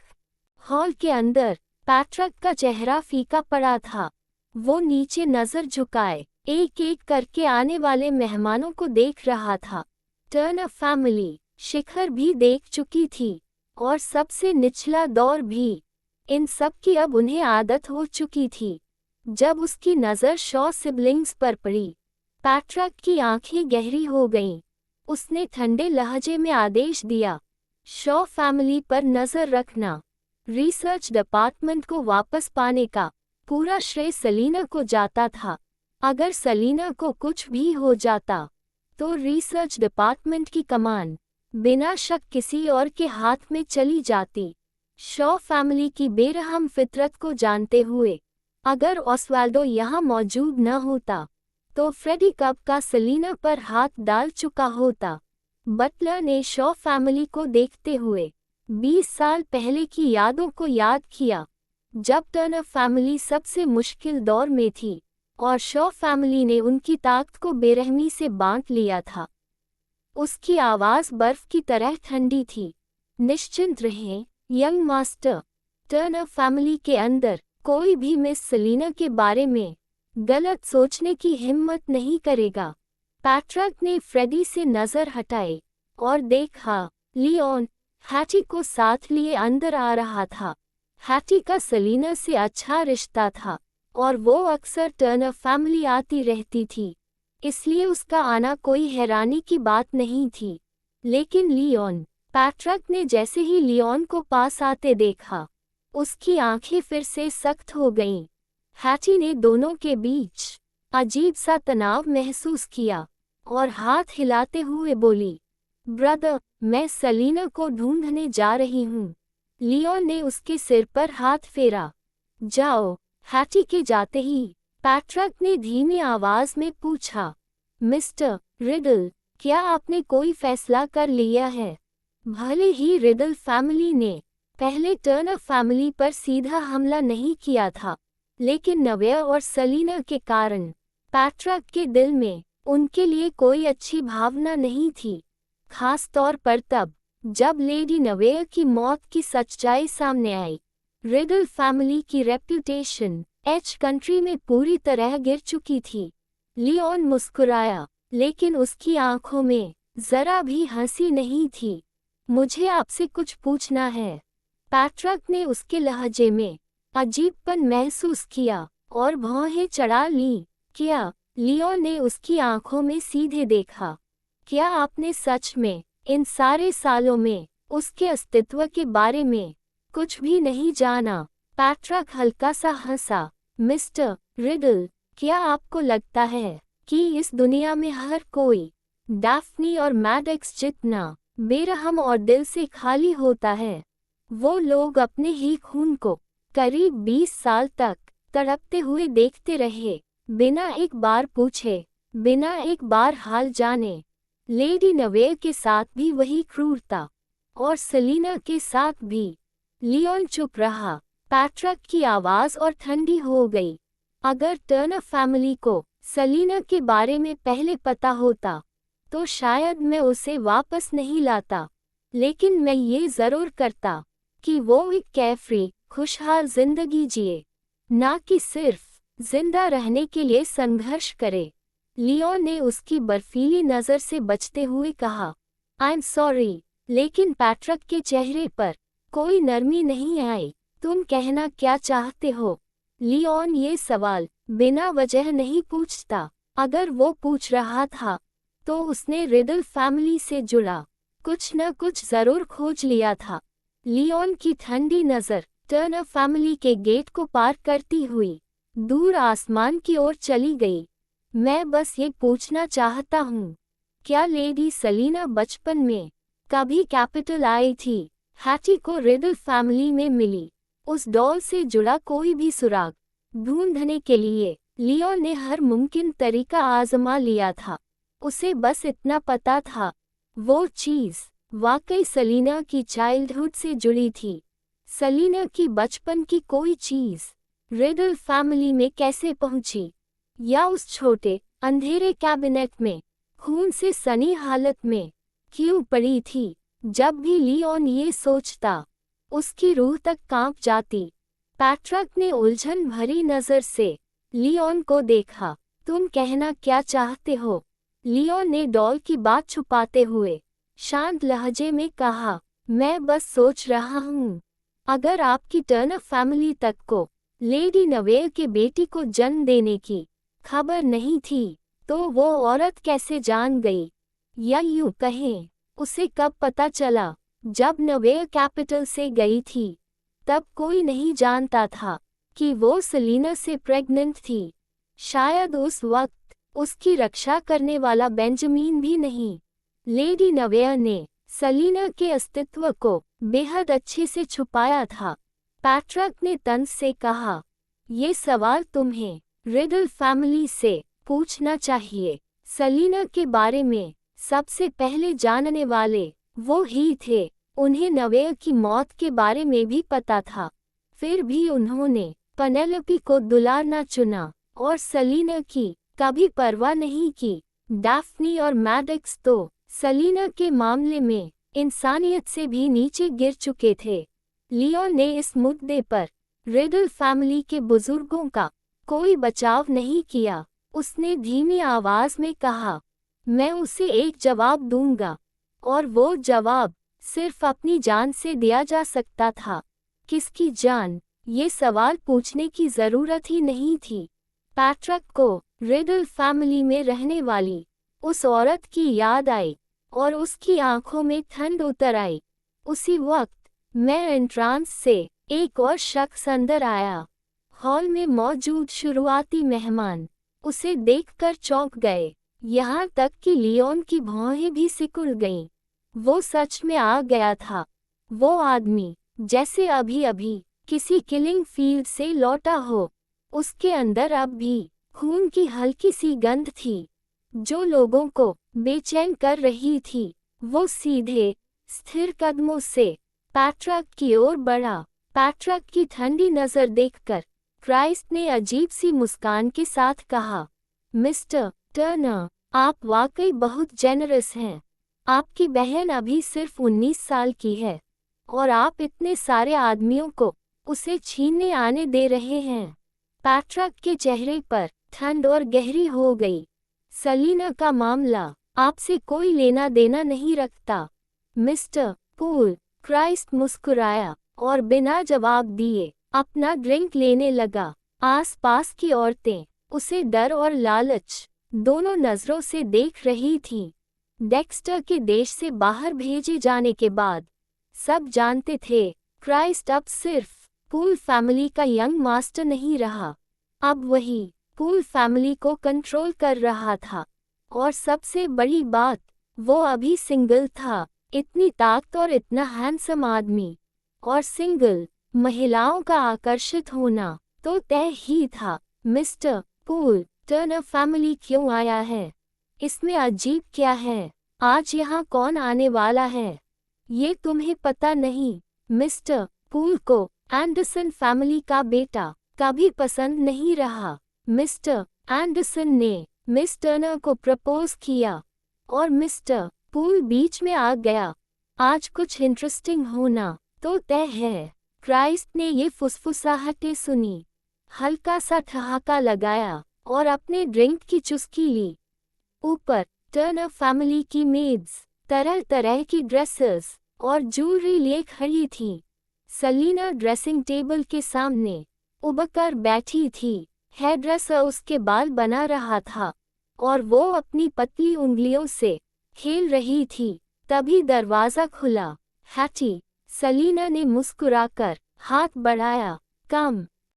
हॉल के अंदर पैट्रिक का चेहरा फीका पड़ा था। वो नीचे नजर झुकाए एक एक करके आने वाले मेहमानों को देख रहा था। टर्नर फैमिली शिखर भी देख चुकी थी और सबसे निचला दौर भी। इन सब की अब उन्हें आदत हो चुकी थी। जब उसकी नज़र शॉ सिबलिंग्स पर पड़ी, पैट्रिक की आंखें गहरी हो गईं। उसने ठंडे लहजे में आदेश दिया, शॉ फैमिली पर नज़र रखना। रिसर्च डिपार्टमेंट को वापस पाने का पूरा श्रेय सेलिना को जाता था। अगर सेलिना को कुछ भी हो जाता तो रिसर्च डिपार्टमेंट की कमान बिना शक किसी और के हाथ में चली जाती। शॉ फैमिली की बेरहम फितरत को जानते हुए अगर ऑस्वाल्डो यहाँ मौजूद न होता तो फ्रेडी कब का सेलिना पर हाथ डाल चुका होता। बटलर ने शॉ फैमिली को देखते हुए 20 साल पहले की यादों को याद किया, जब टर्नर फैमिली सबसे मुश्किल दौर में थी और शॉ फैमिली ने उनकी ताकत को बेरहमी से बांट लिया था। उसकी आवाज़ बर्फ की तरह ठंडी थी। निश्चिंत रहें यंग मास्टर, टर्नर फैमिली के अंदर कोई भी मिस सेलिना के बारे में गलत सोचने की हिम्मत नहीं करेगा। पैट्रिक ने फ्रेडी से नज़र हटाई और देखा लियोन हैटी को साथ लिए अंदर आ रहा था। हैटी का सेलिना से अच्छा रिश्ता था और वो अक्सर टर्नर फैमिली आती रहती थी, इसलिए उसका आना कोई हैरानी की बात नहीं थी। लेकिन लियोन, पैट्रिक ने जैसे ही लियोन को पास आते देखा, उसकी आंखें फिर से सख्त हो गईं। हैटी ने दोनों के बीच अजीब सा तनाव महसूस किया और हाथ हिलाते हुए बोली, ब्रदर, मैं सेलिना को ढूंढने जा रही हूँ। लियोन ने उसके सिर पर हाथ फेरा। जाओ। हैटी के जाते ही पैट्रिक ने धीमी आवाज में पूछा, मिस्टर रिडल, क्या आपने कोई फैसला कर लिया है? भले ही रिडल फैमिली ने पहले टर्नर फैमिली पर सीधा हमला नहीं किया था, लेकिन नव्या और सेलिना के कारण पैट्रिक के दिल में उनके लिए कोई अच्छी भावना नहीं थी, खास तौर पर तब जब लेडी नव्या की मौत की सच्चाई सामने आई। रिडल फैमिली की रेप्यूटेशन एच कंट्री में पूरी तरह गिर चुकी थी। लियोन मुस्कुराया, लेकिन उसकी आंखों में जरा भी हंसी नहीं थी। मुझे आपसे कुछ पूछना है। पैट्रिक ने उसके लहजे में अजीबपन महसूस किया और भौहें चढ़ा लीं। क्या? लियोन ने उसकी आंखों में सीधे देखा। क्या आपने सच में इन सारे सालों में उसके अस्तित्व के बारे में कुछ भी नहीं जाना? पैट्रिक हल्का सा हंसा। मिस्टर रिडल, क्या आपको लगता है कि इस दुनिया में हर कोई डैफ्नी और मैडक्स जितना बेरहम और दिल से खाली होता है? वो लोग अपने ही खून को करीब 20 साल तक तड़पते हुए देखते रहे, बिना एक बार पूछे, बिना एक बार हाल जाने। लेडी नवेल के साथ भी वही क्रूरता, और सेलिना के साथ भी। लियोन चुप रहा। पैट्रिक की आवाज़ और ठंडी हो गई। अगर टर्नर फैमिली को सेलिना के बारे में पहले पता होता, तो शायद मैं उसे वापस नहीं लाता, लेकिन मैं ये ज़रूर करता कि वो एक कैफरी, खुशहाल जिंदगी जिए, ना कि सिर्फ जिंदा रहने के लिए संघर्ष करे। लियोन ने उसकी बर्फीली नज़र से बचते हुए कहा, आई एम सॉरी, लेकिन पैट्रिक के चेहरे पर कोई नरमी नहीं आई। तुम कहना क्या चाहते हो? लियोन ये सवाल बिना वजह नहीं पूछता। अगर वो पूछ रहा था, तो उसने रिडल फैमिली से जुड़ा कुछ न कुछ जरूर खोज लिया था। लियोन की ठंडी नज़र टर्नर फैमिली के गेट को पार करती हुई दूर आसमान की ओर चली गई। मैं बस ये पूछना चाहता हूँ, क्या लेडी सेलिना बचपन में कभी कैपिटल आई थी? हैटी को रिडल फैमिली में मिली उस डॉल से जुड़ा कोई भी सुराग ढूंढने के लिए लियोन ने हर मुमकिन तरीका आजमा लिया था। उसे बस इतना पता था, वो चीज़ वाकई सेलिना की चाइल्डहुड से जुड़ी थी। सेलिना की बचपन की कोई चीज़ रिडल फैमिली में कैसे पहुंची, या उस छोटे अंधेरे कैबिनेट में खून से सनी हालत में क्यों पड़ी थी? जब भी लियोन ये सोचता, उसकी रूह तक कांप जाती। पैट्रिक ने उलझन भरी नज़र से लियोन को देखा। तुम कहना क्या चाहते हो? लियोन ने डॉल की बात छुपाते हुए शांत लहजे में कहा, मैं बस सोच रहा हूँ, अगर आपकी टर्नर फैमिली तक को लेडी नवेल के बेटी को जन्म देने की खबर नहीं थी, तो वो औरत कैसे जान गई? या यूं कहें, उसे कब पता चला? जब नवेल कैपिटल से गई थी, तब कोई नहीं जानता था कि वो सेलिना से प्रेग्नेंट थी। शायद उस वक्त उसकी रक्षा करने वाला बेंजामिन भी नहीं। लेडी नवेल ने सेलिना के अस्तित्व को बेहद अच्छे से छुपाया था। पैट्रिक ने तंज से कहा, ये सवाल तुम्हें रिडल फैमिली से पूछना चाहिए। सेलिना के बारे में सबसे पहले जानने वाले वो ही थे। उन्हें नवेल की मौत के बारे में भी पता था, फिर भी उन्होंने पेनेलोपी को दुलारना चुना और सेलिना की कभी परवाह नहीं की। डैफ्नी और मैडक्स तो सेलिना के मामले में इंसानियत से भी नीचे गिर चुके थे। लियोन ने इस मुद्दे पर रिडल फैमिली के बुजुर्गों का कोई बचाव नहीं किया। उसने धीमी आवाज में कहा, मैं उसे एक जवाब दूंगा, और वो जवाब सिर्फ अपनी जान से दिया जा सकता था। किसकी जान? ये सवाल पूछने की जरूरत ही नहीं थी। पैट्रिक को रिडल फैमिली में रहने वाली उस औरत की याद आई और उसकी आंखों में ठंड उतर आई। उसी वक्त मैं एंट्रांस से एक और शख्स अंदर आया। हॉल में मौजूद शुरुआती मेहमान उसे देखकर चौंक गए, यहाँ तक कि लियोन की भौहें भी सिकुड़ गईं। वो सच में आ गया था। वो आदमी जैसे अभी अभी किसी किलिंग फील्ड से लौटा हो। उसके अंदर अब भी खून की हल्की सी गंध थी, जो लोगों को बेचैन कर रही थी। वो सीधे स्थिर कदमों से पैट्रिक की ओर बढ़ा। पैट्रिक की ठंडी नज़र देखकर क्राइस्ट ने अजीब सी मुस्कान के साथ कहा, मिस्टर टर्नर, आप वाकई बहुत जेनरस हैं। आपकी बहन अभी सिर्फ 19 साल की है, और आप इतने सारे आदमियों को उसे छीनने आने दे रहे हैं। पैट्रिक के चेहरे पर ठंड और गहरी हो गई। सेलिना का मामला आपसे कोई लेना देना नहीं रखता, मिस्टर पूल। क्राइस्ट मुस्कुराया और बिना जवाब दिए अपना ड्रिंक लेने लगा। आसपास की औरतें उसे डर और लालच दोनों नजरों से देख रही थीं। डेक्स्टर के देश से बाहर भेजे जाने के बाद सब जानते थे, क्राइस्ट अब सिर्फ पूल फैमिली का यंग मास्टर नहीं रहा, अब वही पूल फैमिली को कंट्रोल कर रहा था। और सबसे बड़ी बात, वो अभी सिंगल था। इतनी ताकत और इतना हैंडसम आदमी और सिंगल, महिलाओं का आकर्षित होना तो तय ही था। मिस्टर पूल, टर्नर फैमिली क्यों आया है? इसमें अजीब क्या है? आज यहाँ कौन आने वाला है? ये तुम्हें पता नहीं? मिस्टर पूल को एंडरसन फैमिली का बेटा कभी पसंद नहीं रहा। मिस्टर एंडरसन ने मिस टर्नर को प्रपोज किया और मिस्टर पूल बीच में आ गया। आज कुछ इंटरेस्टिंग होना तो तय है। क्राइस्ट ने ये फुसफुसाहटें सुनी, हल्का सा ठहाका लगाया और अपने ड्रिंक की चुस्की ली। ऊपर टर्नर फैमिली की मेड्स तरह तरह की ड्रेसेस और ज्वेलरी लिए खड़ी थी। सलीना ड्रेसिंग टेबल के सामने उबकर बैठी थी। हेयरड्रेसर उसके बाल बना रहा था और वो अपनी पतली उंगलियों से खेल रही थी। तभी दरवाज़ा खुला। हैटी, सलीना ने मुस्कुराकर हाथ बढ़ाया। कम।